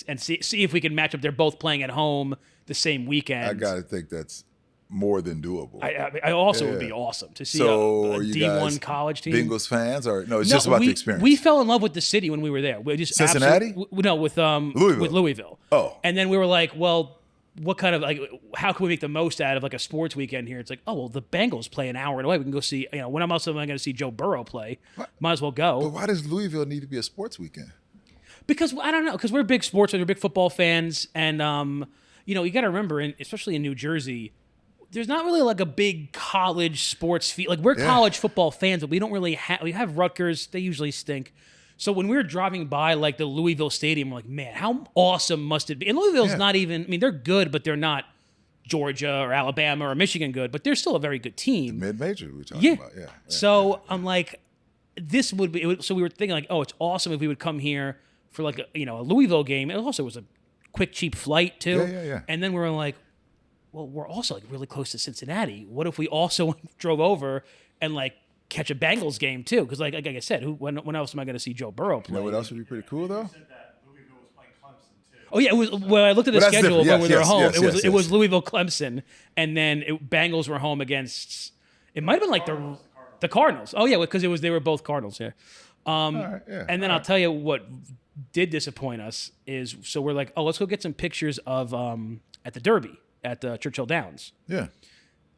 and see if we can match up. They're both playing at home the same weekend. I gotta think that's more than doable. I also would be awesome to see a D1 college team. Bengals fans, or no? It's just about the experience. We fell in love with the city when we were there. We just Cincinnati? with Louisville. With Louisville. Oh, and then we were like, well, what kind of like, how can we make the most out of like a sports weekend here? It's like, oh well, the Bengals play an hour away. We can go see. You know, when else am I going to see Joe Burrow play? Might as well go. But why does Louisville need to be a sports weekend? Because I don't know. Because we're big sports, we're big football fans, and you know, you got to remember, especially in New Jersey, there's not really like a big college sports feel. Like we're college football fans, but we don't really have. We have Rutgers; they usually stink. So when we were driving by like the Louisville Stadium, we're like, man, how awesome must it be? And Louisville's not even. I mean, they're good, but they're not Georgia or Alabama or Michigan good. But they're still a very good team. The mid-major we're talking about. Yeah. So I'm like, this would be. So we were thinking like, oh, it's awesome if we would come here for like a Louisville game. It also was a quick, cheap flight too. Yeah. And then we were like, well, we're also like really close to Cincinnati. What if we also drove over and like catch a Bengals game too? Because like I said, when else am I going to see Joe Burrow play? You know what else would be pretty cool though? Oh yeah, it was. Well, I looked at the schedule when we were home. It was Louisville, Clemson, and then Bengals were home against. It might have been like the Cardinals. Oh yeah, because they were both Cardinals. Yeah. And then I'll tell you what did disappoint us is, so we're like, oh, let's go get some pictures of at the Derby at the Churchill Downs. Yeah.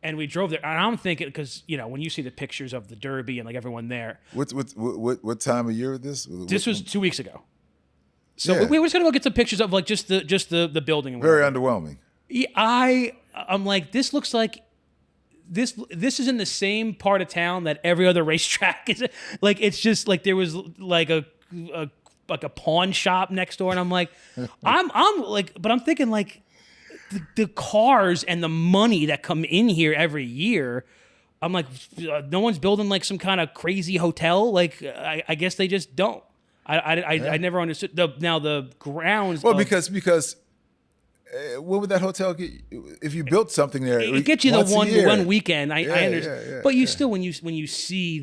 And we drove there, and I'm thinking, because when you see the pictures of the Derby and like everyone there. What time of year is this? This was 2 weeks ago. So we were just gonna go get some pictures of like just the building. And very underwhelming. I'm like, this looks like this is in the same part of town that every other racetrack is. Like it's just like there was like a pawn shop next door, and I'm like, I'm like, but I'm thinking like the cars and the money that come in here every year. I'm like, no one's building like some kind of crazy hotel. Like I guess they just don't. I never understood the grounds. Well, because what would that hotel get if you built something there? It gets you the one weekend. I understand, yeah, but you still when you see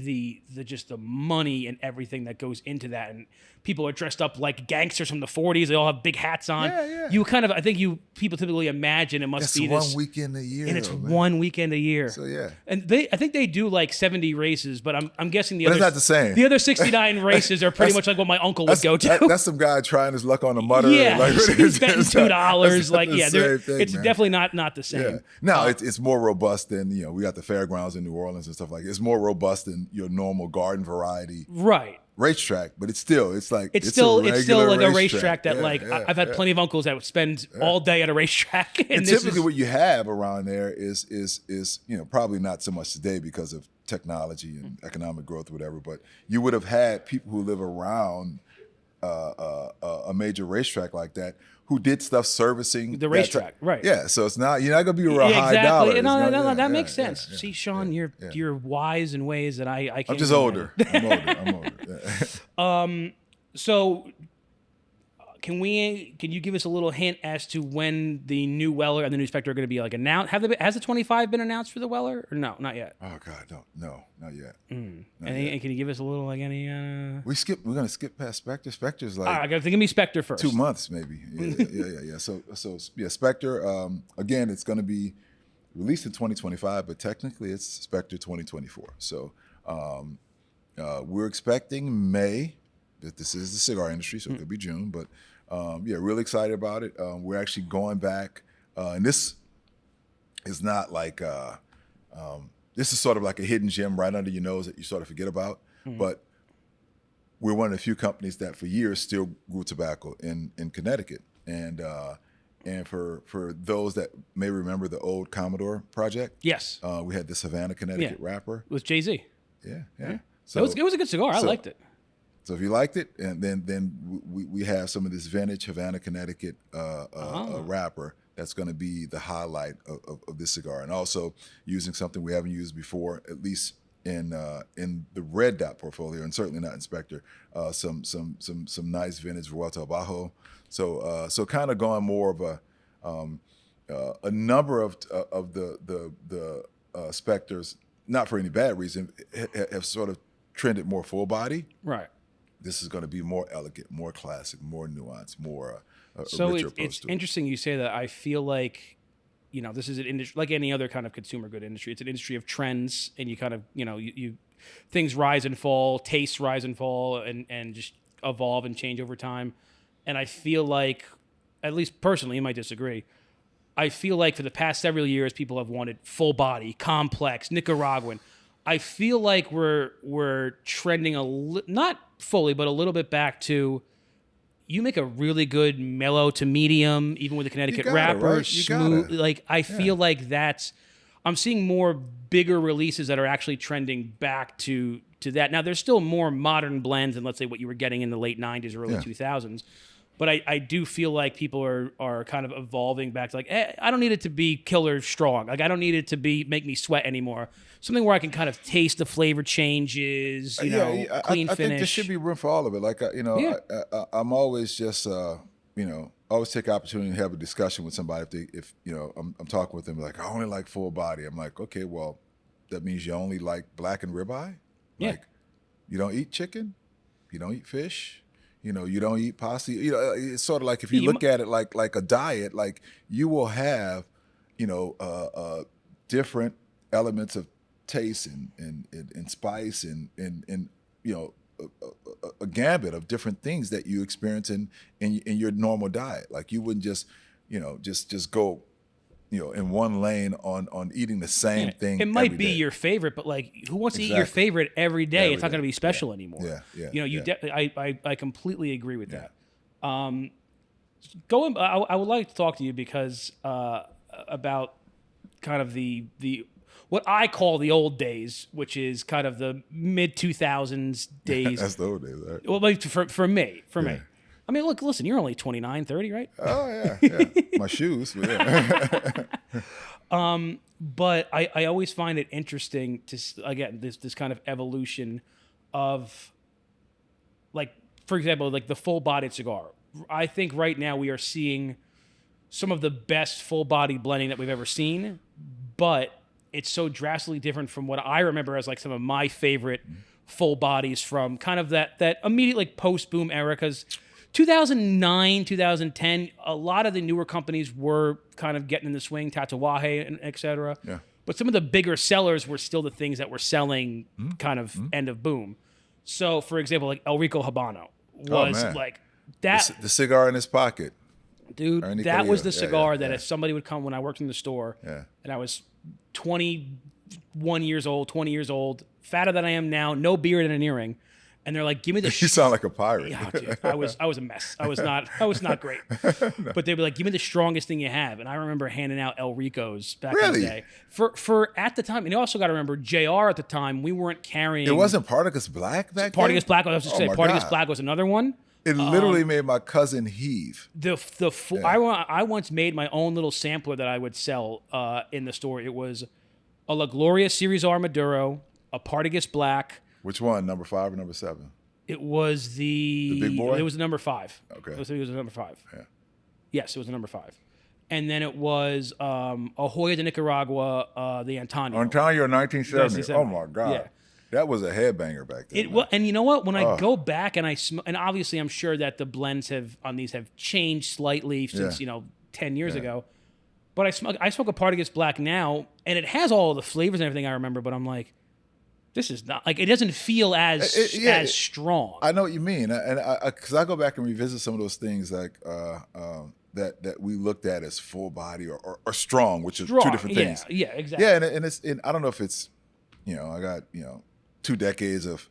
the just the money and everything that goes into that, and people are dressed up like gangsters from the 40s. They all have big hats on. Yeah. You kind of people typically imagine it must be this one weekend a year, and it's one weekend a year. So yeah, and I think they do like 70 races, but I'm guessing it's not the same. The other 69 races are pretty much like what my uncle would go to. That's some guy trying his luck on a mutter. Yeah, like, he's betting $2. Like thing, it's definitely not the same. Yeah. No, it's more robust than we got the fairgrounds in New Orleans and stuff like that. It's more robust than your normal garden variety racetrack, but it's still like a a racetrack that I've had plenty of uncles that would spend all day at a racetrack. And typically what you have around there is probably not so much today because of technology and economic growth or whatever, but you would have had people who live around a major racetrack like that who did stuff servicing the racetrack, right? Yeah, so it's not you're not gonna be real high dollar. No, that makes sense. See, Sean, you're wise in ways that I can't. I'm just older. I'm older. Yeah. So can you give us a little hint as to when the new Weller and the new Spectre are going to be like announced? Has the 25 been announced for the Weller or no? Not yet. Oh God, no, not yet. And can you give us a little like any? We're gonna skip past Spectre. Spectre's like. I got to think of me Spectre first. 2 months maybe. Yeah. So Spectre. Again, it's gonna be released in 2025, but technically it's Spectre 2024. So we're expecting May. This is the cigar industry, so it could be June, but really excited about it. We're actually going back, and this is not like this is sort of like a hidden gem right under your nose that you sort of forget about. But we're one of the few companies that for years still grew tobacco in Connecticut, and for those that may remember the old Commodore project, yes, we had the Savannah, Connecticut wrapper with Jay-Z. Yeah. So it was a good cigar. I liked it. So if you liked it, and then we have some of this vintage Havana, Connecticut wrapper that's going to be the highlight of this cigar, and also using something we haven't used before, at least in the red dot portfolio, and certainly not in Spectre. Some nice vintage Vuelta Abajo. So kind of going more of a number of the Spectres, not for any bad reason, have sort of trended more full body. Right. This is going to be more elegant, more classic, more nuanced, more a So richer approach it's to it. interesting you say that. I feel like, this is an industry like any other kind of consumer good industry. It's an industry of trends, and you kind of, you things rise and fall, tastes rise and fall, and just evolve and change over time. And I feel like, at least personally, you might disagree, I feel like for the past several years, people have wanted full body, complex, Nicaraguan. I feel like we're trending not fully, but a little bit back to, you make a really good mellow to medium, even with the Connecticut wrapper, right? smooth. Like, I feel like I'm seeing more bigger releases that are actually trending back to that. Now, there's still more modern blends than, let's say, what you were getting in the late 90s, early 2000s. But I do feel like people are kind of evolving back to, like, I don't need it to be killer strong. Like, I don't need it to make me sweat anymore. Something where I can kind of taste the flavor changes, clean I finish. think there should be room for all of it. Like, I'm always just, always take opportunity to have a discussion with somebody. If I'm talking with them, like, I only like full body. I'm like, okay, well, that means you only like black and ribeye? Yeah. Like, you don't eat chicken? You don't eat fish? You don't eat pasta. It's sort of like, if you look at it like a diet, like, you will have, different elements of taste and spice and a gambit of different things that you experience in your normal diet. Like, you wouldn't just go in one lane on eating the same thing. It might every be day. your favorite, but, like, who wants to eat your favorite every day? It's not going to be special anymore. I completely agree with that. I would like to talk to you because about kind of the what I call the old days, which is kind of the mid 2000s days. That's the old days, right? Well, like, for me. I mean, listen, you're only 29, 30, right? Oh, yeah. My shoes. But yeah. But I always find it interesting to, again, this kind of evolution of, like, for example, like the full-bodied cigar. I think right now we are seeing some of the best full-body blending that we've ever seen, but it's so drastically different from what I remember as, like, some of my favorite full bodies from kind of that immediate, like, post-boom era, because 2009, 2010, a lot of the newer companies were kind of getting in the swing, Tatuaje and et cetera. Yeah. But some of the bigger sellers were still the things that were selling kind of end of boom. So, for example, like El Rico Habano was like that. The cigar in his pocket. Dude, that was the cigar that yeah. if somebody would come when I worked in the store and I was 21 years old, 20 years old, fatter than I am now, no beard and an earring. And they're like, give me the... You sound like a pirate. Yeah, dude, I was a mess. I was not great. No. But they'd be like, give me the strongest thing you have. And I remember handing out El Ricos back in the day. For at the time, and you also got to remember, JR at the time, we weren't carrying... It wasn't Partagas Black back then? Partagas Black, I was just saying, Partagas Black was another one. It literally made my cousin heave. I once made my own little sampler that I would sell in the store. It was a La Gloria Series R Maduro, a Partagas Black... Which one, number 5 or number 7? It was the big boy? It was the number 5. Okay. I think it was the number 5. Yeah. Yes, it was the number 5. And then it was a Hoya de Nicaragua, the Antonio. Antonio 1970. Oh my God. Yeah. That was a headbanger back then. And you know what? When I go back and and obviously I'm sure that the blends on these have changed slightly since 10 years ago. But I smoke a Partagas Black now, and it has all the flavors and everything I remember. But I'm like, this is not, like, it doesn't feel as strong. I know what you mean, and because I go back and revisit some of those things like that we looked at as full body or strong, which are two different things. Yeah, exactly. Yeah, and I don't know if it's I got 2 decades of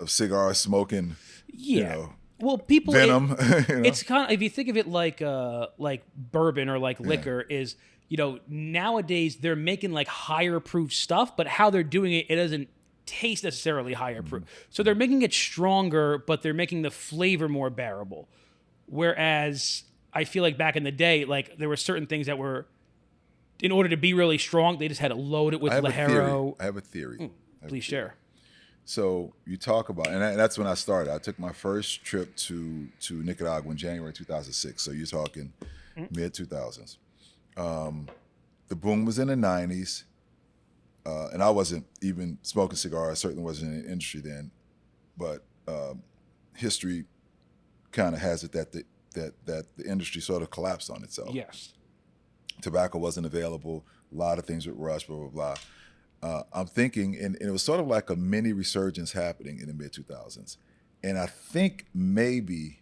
cigar smoking. Yeah. Well, people venom. It's kind of, if you think of it like bourbon or like liquor is, nowadays they're making like higher proof stuff, but how they're doing it doesn't taste necessarily higher proof. So they're making it stronger, but they're making the flavor more bearable. Whereas, I feel like back in the day, like there were certain things that were, in order to be really strong, they just had to load it with Lajero. I have a theory. Please share. So you talk about, and that's when I started. I took my first trip to Nicaragua in January 2006. So you're talking mid 2000s. The boom was in the 90s, and I wasn't even smoking cigars. I certainly wasn't in the industry then, but history kind of has it that the industry sort of collapsed on itself. Yes. Tobacco wasn't available. A lot of things were rushed, blah, blah, blah. I'm thinking, and it was sort of like a mini resurgence happening in the mid 2000s. And I think maybe,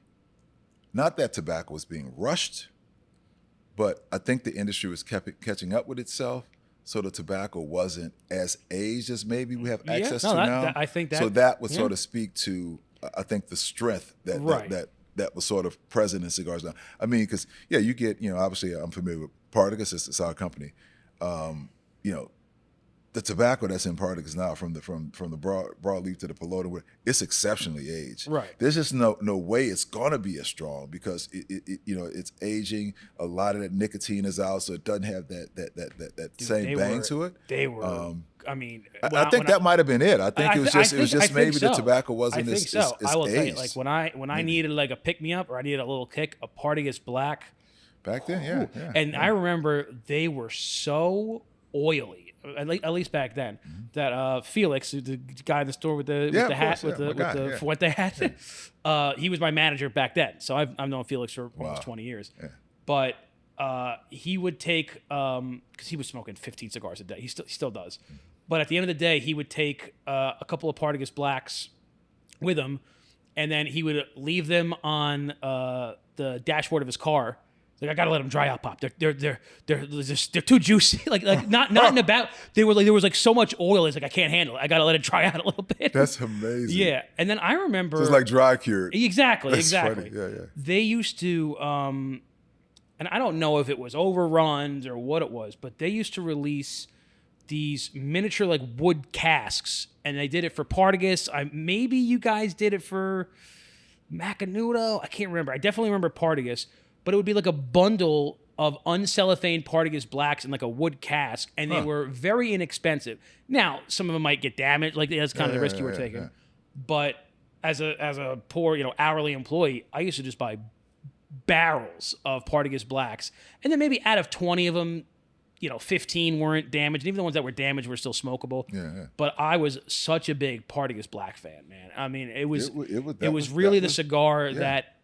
not that tobacco was being rushed, but I think the industry was catching up with itself. So the tobacco wasn't as aged as maybe we have access to now. I think that. So that would sort of speak to, I think, the strength that was sort of present in cigars now. I mean, because, you get, obviously I'm familiar with Partagas, it's our company. The tobacco that's in Partagas now, from the broadleaf to the pelota, it's exceptionally aged. Right. There's just no way it's gonna be as strong because it's aging. A lot of that nicotine is out, so it doesn't have that same bang to it. They were. I mean, I think that might have been it. I think it was just maybe the tobacco wasn't I think as so. I will aged. tell you, like when I needed like a pick me up or I needed a little kick, a Partagas Black. Back then, yeah. And I remember they were so oily. At least back then, that Felix, the guy in the store with the hat, with the Fuente hat, he was my manager back then. So I've known Felix for almost 20 years. Yeah. But he would take, because he was smoking 15 cigars a day. He still does. But at the end of the day, he would take a couple of Partagas Blacks with him, and then he would leave them on the dashboard of his car. Like, I gotta let them dry out, Pop. They're too juicy. like not in about. There was like so much oil. It's like I can't handle it. I gotta let it dry out a little bit. That's amazing. Yeah, and then I remember so it's like dry cured. Exactly. Funny. Yeah. They used to, and I don't know if it was overruns or what it was, but they used to release these miniature like wood casks, and they did it for Partagas. Maybe you guys did it for Macanudo. I can't remember. I definitely remember Partagas. But it would be like a bundle of uncellophaned Partagas Blacks in like a wood cask, and they were very inexpensive. Now, some of them might get damaged. Like, that's kind of the risk you were taking. Yeah. But as a poor, hourly employee, I used to just buy barrels of Partagas Blacks, and then maybe out of 20 of them, 15 weren't damaged. And even the ones that were damaged were still smokable. Yeah. But I was such a big Partagas Black fan, man. I mean, it was really the cigar that.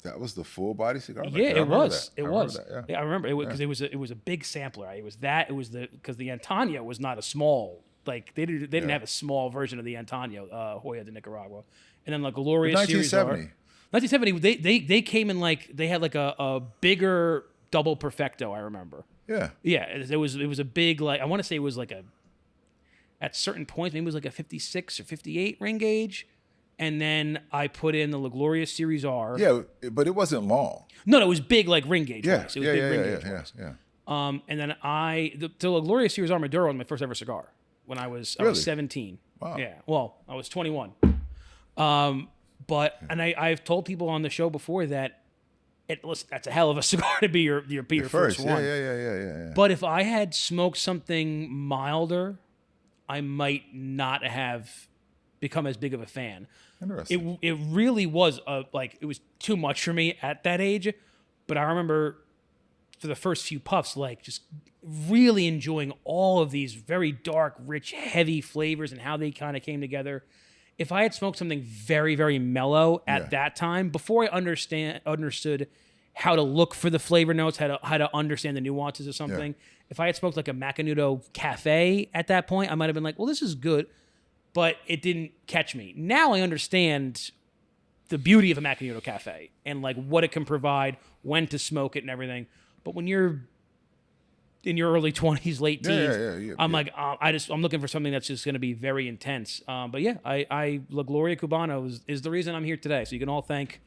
That was the full body cigar. Yeah, it was. It was. Yeah, I remember it because it was a big sampler. It was because the Antonio was not a small, like they didn't have a small version of the Antonio, Joya de Nicaragua, and then La Gloria series. 1970. They came in like they had like a bigger double perfecto. I remember. Yeah. Yeah, it was a big, like, I want to say it was like at certain points maybe it was like a 56 or 58 ring gauge. And then I put in the La Gloria Series R. Yeah, but it wasn't long. No, it was big, like ring gauge. Yeah, wise. It was big ring gauge. Yeah. And then the La Gloria Series R Maduro was my first ever cigar when I was 17. Wow. Yeah. Well, I was 21. But I've told people on the show before that that's a hell of a cigar to be your first one. Yeah. But if I had smoked something milder, I might not have become as big of a fan. Interesting. It really was it was too much for me at that age, but I remember for the first few puffs, like just really enjoying all of these very dark, rich, heavy flavors and how they kind of came together. If I had smoked something very, very mellow at that time, before I understood how to look for the flavor notes, how to understand the nuances of something, if I had smoked like a Macanudo Cafe at that point, I might have been like, well, this is good. But it didn't catch me. Now I understand the beauty of a Macanudo Cafe and like what it can provide, when to smoke it and everything. But when you're in your early 20s, late teens, I'm looking for something that's just going to be very intense. But yeah, La Gloria Cubano is the reason I'm here today. So you can all thank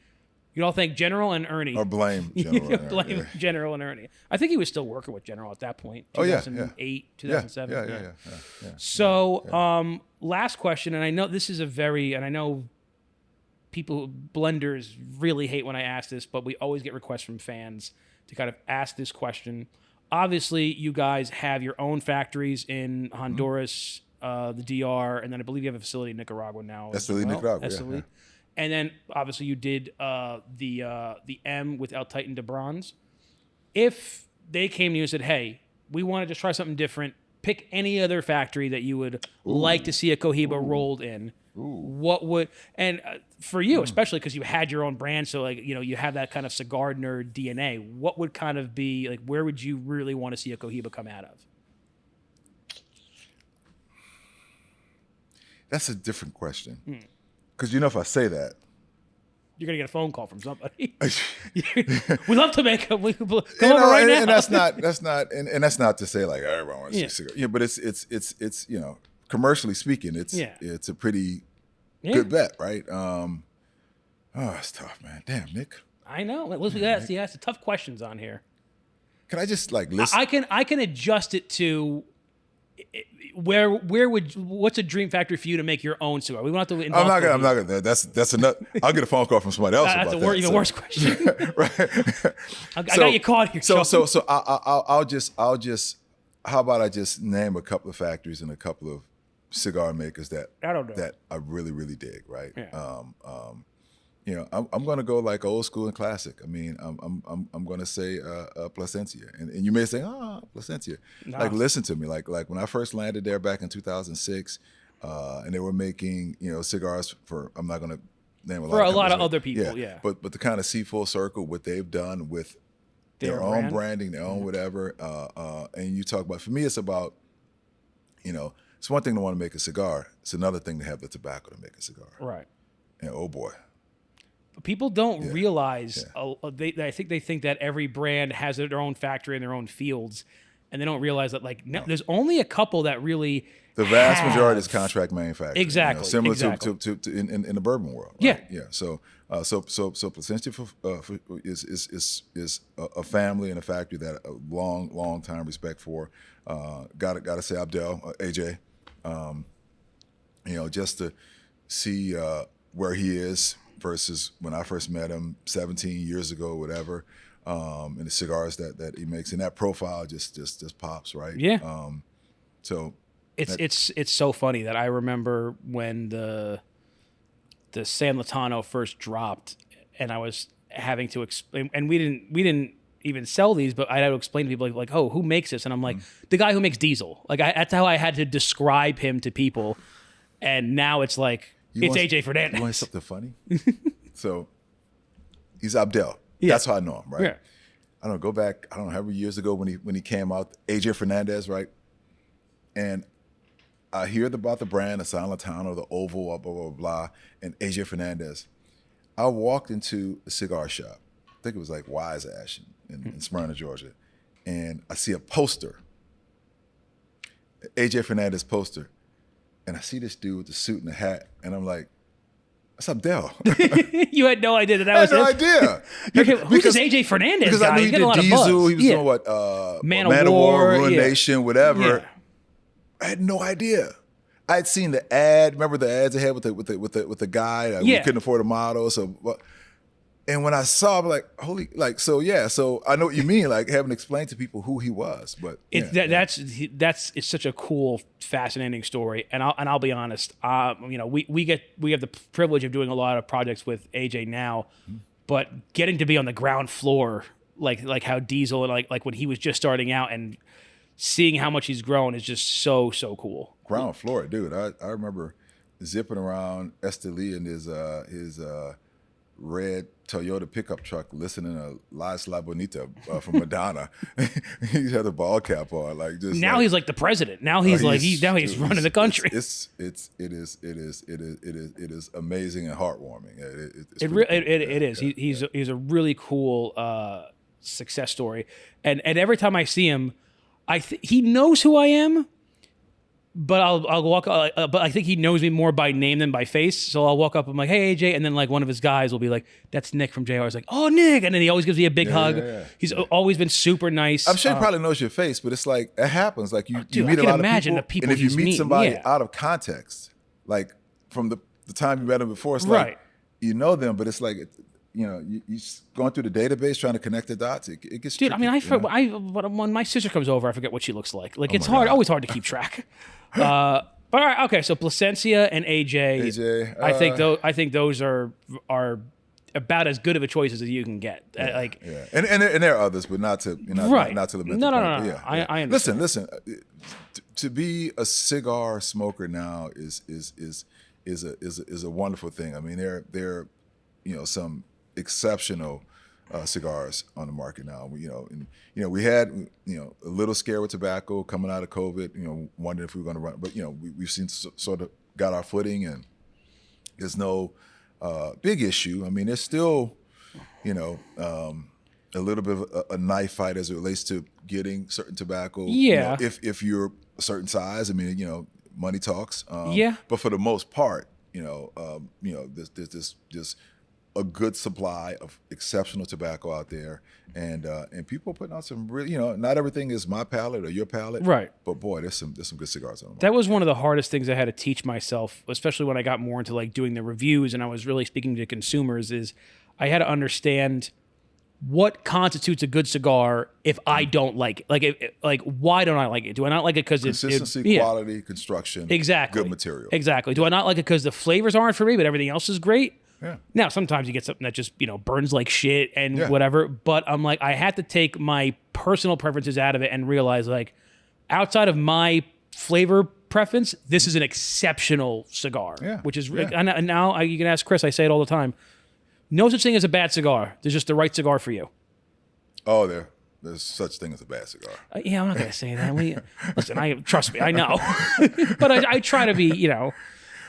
General and Ernie. Or blame General. Blame General and Ernie. I think he was still working with General at that point. 2008, 2007. Yeah. So, last question, and I know this is I know people, blenders really hate when I ask this, but we always get requests from fans to kind of ask this question. Obviously, you guys have your own factories in Honduras, the DR, and then I believe you have a facility in Nicaragua now. Nicaragua. Yeah. And then obviously you did the M with El Titan de Bronze. If they came to you and said, "Hey, we want to just try something different. Pick any other factory that you would like to see a Cohiba rolled in." What would, and for you especially because you had your own brand, so like you have that kind of cigar nerd DNA. What would kind of be like? Where would you really want to see a Cohiba come out of? That's a different question. Because if I say that, you're gonna get a phone call from somebody. We love to make them. Come over right now. And that's not, and that's not to say like everyone wants to see cigar. Yeah, but it's commercially speaking, it's a pretty good bet, right? It's tough, man. Damn, Nick. I know. Listen, that's the tough questions on here. Can I just like listen? I can adjust it to. What's a dream factory for you to make your own cigar? We don't have to. I'm not gonna. That's enough. I'll get a phone call from somebody else about that. That's even worse question. Right. I got you caught here. So I'll just. How about I just name a couple of factories and a couple of cigar makers that I really really dig, right? Yeah. I'm going to go like old school and classic. I mean, I'm going to say Plasencia, and you may say, Plasencia. No. Like, listen to me. Like when I first landed there back in 2006, and they were making cigars for, I'm not going to name a lot of other people, yeah. But to kind of see full circle what they've done with their own branding, their own whatever. And you talk about, for me, it's about, it's one thing to want to make a cigar. It's another thing to have the tobacco to make a cigar. Right. And oh boy. People don't realize. I think they think that every brand has their own factory and their own fields, and they don't realize that there's only a couple that really. The vast majority is contract manufacturing. Exactly. Similar to in the bourbon world. Right? Yeah. So Plasencia is a family and a factory that a long time respect for. Got to say Abdel, AJ, just to see where he is versus when I first met him 17 years ago, whatever, and the cigars that he makes, and that profile just pops, right? Yeah. So it's so funny that I remember when the San Latano first dropped, and I was having to explain, and we didn't even sell these, but I had to explain to people like, oh, who makes this? And I'm like, the guy who makes Diesel. Like that's how I had to describe him to people, and now it's like. It's AJ Fernandez. You want something funny? So he's Abdel. Yeah. That's how I know him, right? Yeah. I don't go back, how many years ago when he came out, AJ Fernandez, right? And I hear about the brand, the San Latano, the Oval, blah, blah, blah, and AJ Fernandez. I walked into a cigar shop. I think it was like Wise Ash in Smyrna, Georgia. And I see a poster, AJ Fernandez poster. And I see this dude with the suit and the hat, and I'm like, "That's Abdel." You had no idea that was him? I had no idea. Who's this AJ Fernandez because guy? I knew he did Diesel. He was doing what? Man of War, Ruin Nation, whatever. Yeah. I had no idea. I had seen the ad. Remember the ads they had with the guy? We couldn't afford a model, so. And when I saw, I'm like, holy, like, so yeah, so I know what you mean, like having explained to people who he was, but that's it's such a cool, fascinating story. And I'll be honest, we have the privilege of doing a lot of projects with AJ now, but getting to be on the ground floor, like how Diesel and like when he was just starting out and seeing how much he's grown is just so cool. Ground floor, dude. I remember zipping around Esteli in his red Toyota pickup truck listening to La Isla Bonita from Madonna. He had a ball cap on, like just. Now he's like the president. Now he's he's running the country. It is amazing and heartwarming. It is. He's a really cool success story, and every time I see him, he knows who I am. But I'll walk. But I think he knows me more by name than by face. So I'll walk up. I'm like, "Hey, AJ," and then like one of his guys will be like, "That's Nick from JR." I was like, "Oh, Nick!" And then he always gives me a big hug. Yeah. He's always been super nice. I'm sure he probably knows your face, but it's like it happens. Like you meet a lot of people, and if you meet somebody out of context, like from the time you met him before, it's like you know them, but it's like, you going through the database trying to connect the dots. It gets Dude, tricky, I mean, you know? when my sister comes over, I forget what she looks like. Like, it's my God. always hard to keep track. But all right, okay. So Placencia and AJ, I think those are about as good of a choice as you can get. Like, Yeah, and there are others, but not to right. not to lament. No. Yeah, I understand. Listen. To be a cigar smoker now is a wonderful thing. I mean, there some exceptional cigars on the market now. We had a little scare with tobacco coming out of COVID. Wondering if we were going to run, but we've seen sort of got our footing, and there's no big issue. I mean, there's still a little bit of a knife fight as it relates to getting certain tobacco. Yeah. If you're a certain size, I mean, money talks. Yeah. But for the most part, there's a good supply of exceptional tobacco out there, and people are putting out some really, not everything is my palate or your palate, Right. But boy, there's some good cigars on them. That was one of the hardest things I had to teach myself, especially when I got more into like doing the reviews and I was really speaking to consumers, is I had to understand what constitutes a good cigar if I don't like it. Like why don't I like it? Do I not like it because it's Consistency, quality, construction, exactly, good material. Exactly. Do I not like it because the flavors aren't for me, but everything else is great? Yeah. Now, sometimes you get something that just, burns like shit and whatever. But I'm like, I had to take my personal preferences out of it and realize, like, outside of my flavor preference, this is an exceptional cigar. Yeah. Which is, Yeah. and now you can ask Chris, I say it all the time. No such thing as a bad cigar. There's just the right cigar for you. Oh, there's such thing as a bad cigar. Yeah, I'm not going to say that. Listen, trust me, I know. But I try to be,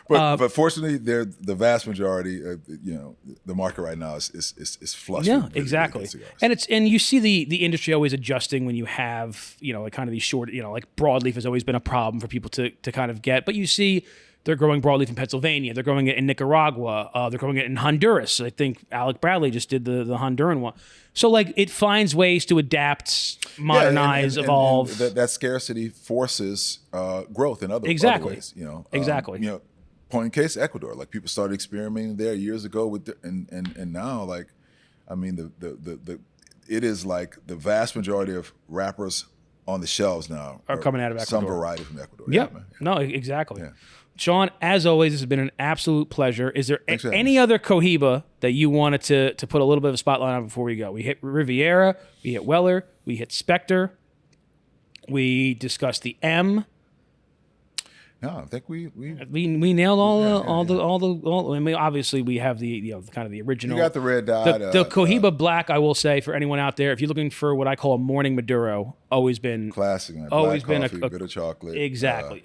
But fortunately, the vast majority, the market right now is flush. Yeah, with really exactly. good cigars. And you see the industry always adjusting when you have like kind of these short, like broadleaf has always been a problem for people to kind of get. But you see they're growing broadleaf in Pennsylvania, they're growing it in Nicaragua, they're growing it in Honduras. I think Alec Bradley just did the Honduran one. So like it finds ways to adapt, modernize, evolve. And that scarcity forces growth in other ways. Exactly. Point in case, Ecuador. Like people started experimenting there years ago with, and now, like, I mean, it is like the vast majority of wrappers on the shelves now are coming out of Ecuador. Some variety from Ecuador. Yep. Yeah, No, exactly. Yeah. Sean, as always, this has been an absolute pleasure. Is there any other Cohiba that you wanted to put a little bit of a spotlight on before we go? We hit Riviera, we hit Weller, we hit Spectre, we discussed the M. No, I think we nailed all. I mean, obviously we have the kind of the original. You got the red dot. The Cohiba Black. I will say for anyone out there, if you're looking for what I call a morning Maduro, always been classic. Man. Always Black been coffee, bit of chocolate. Exactly.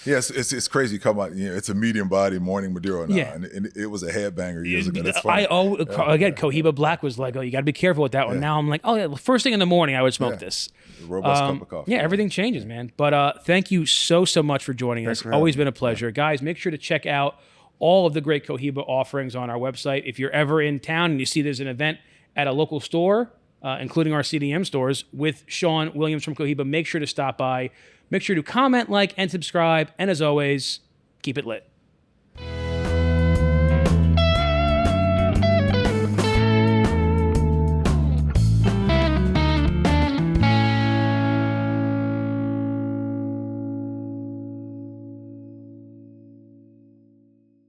Yes, it's crazy. Come on, it's a medium body morning Maduro now, Yeah. and it was a headbanger years ago. That's funny. Again, Cohiba Black was like, oh, you got to be careful with that one. Now I'm like, oh yeah, well, first thing in the morning I would smoke this. A robust cup of coffee. Yeah, everything changes, man. But thank you so much for joining us. Always been a pleasure. Guys, make sure to check out all of the great Cohiba offerings on our website. If you're ever in town and you see there's an event at a local store, including our CDM stores, with Sean Williams from Cohiba, make sure to stop by. Make sure to comment, like, and subscribe. And as always, keep it lit.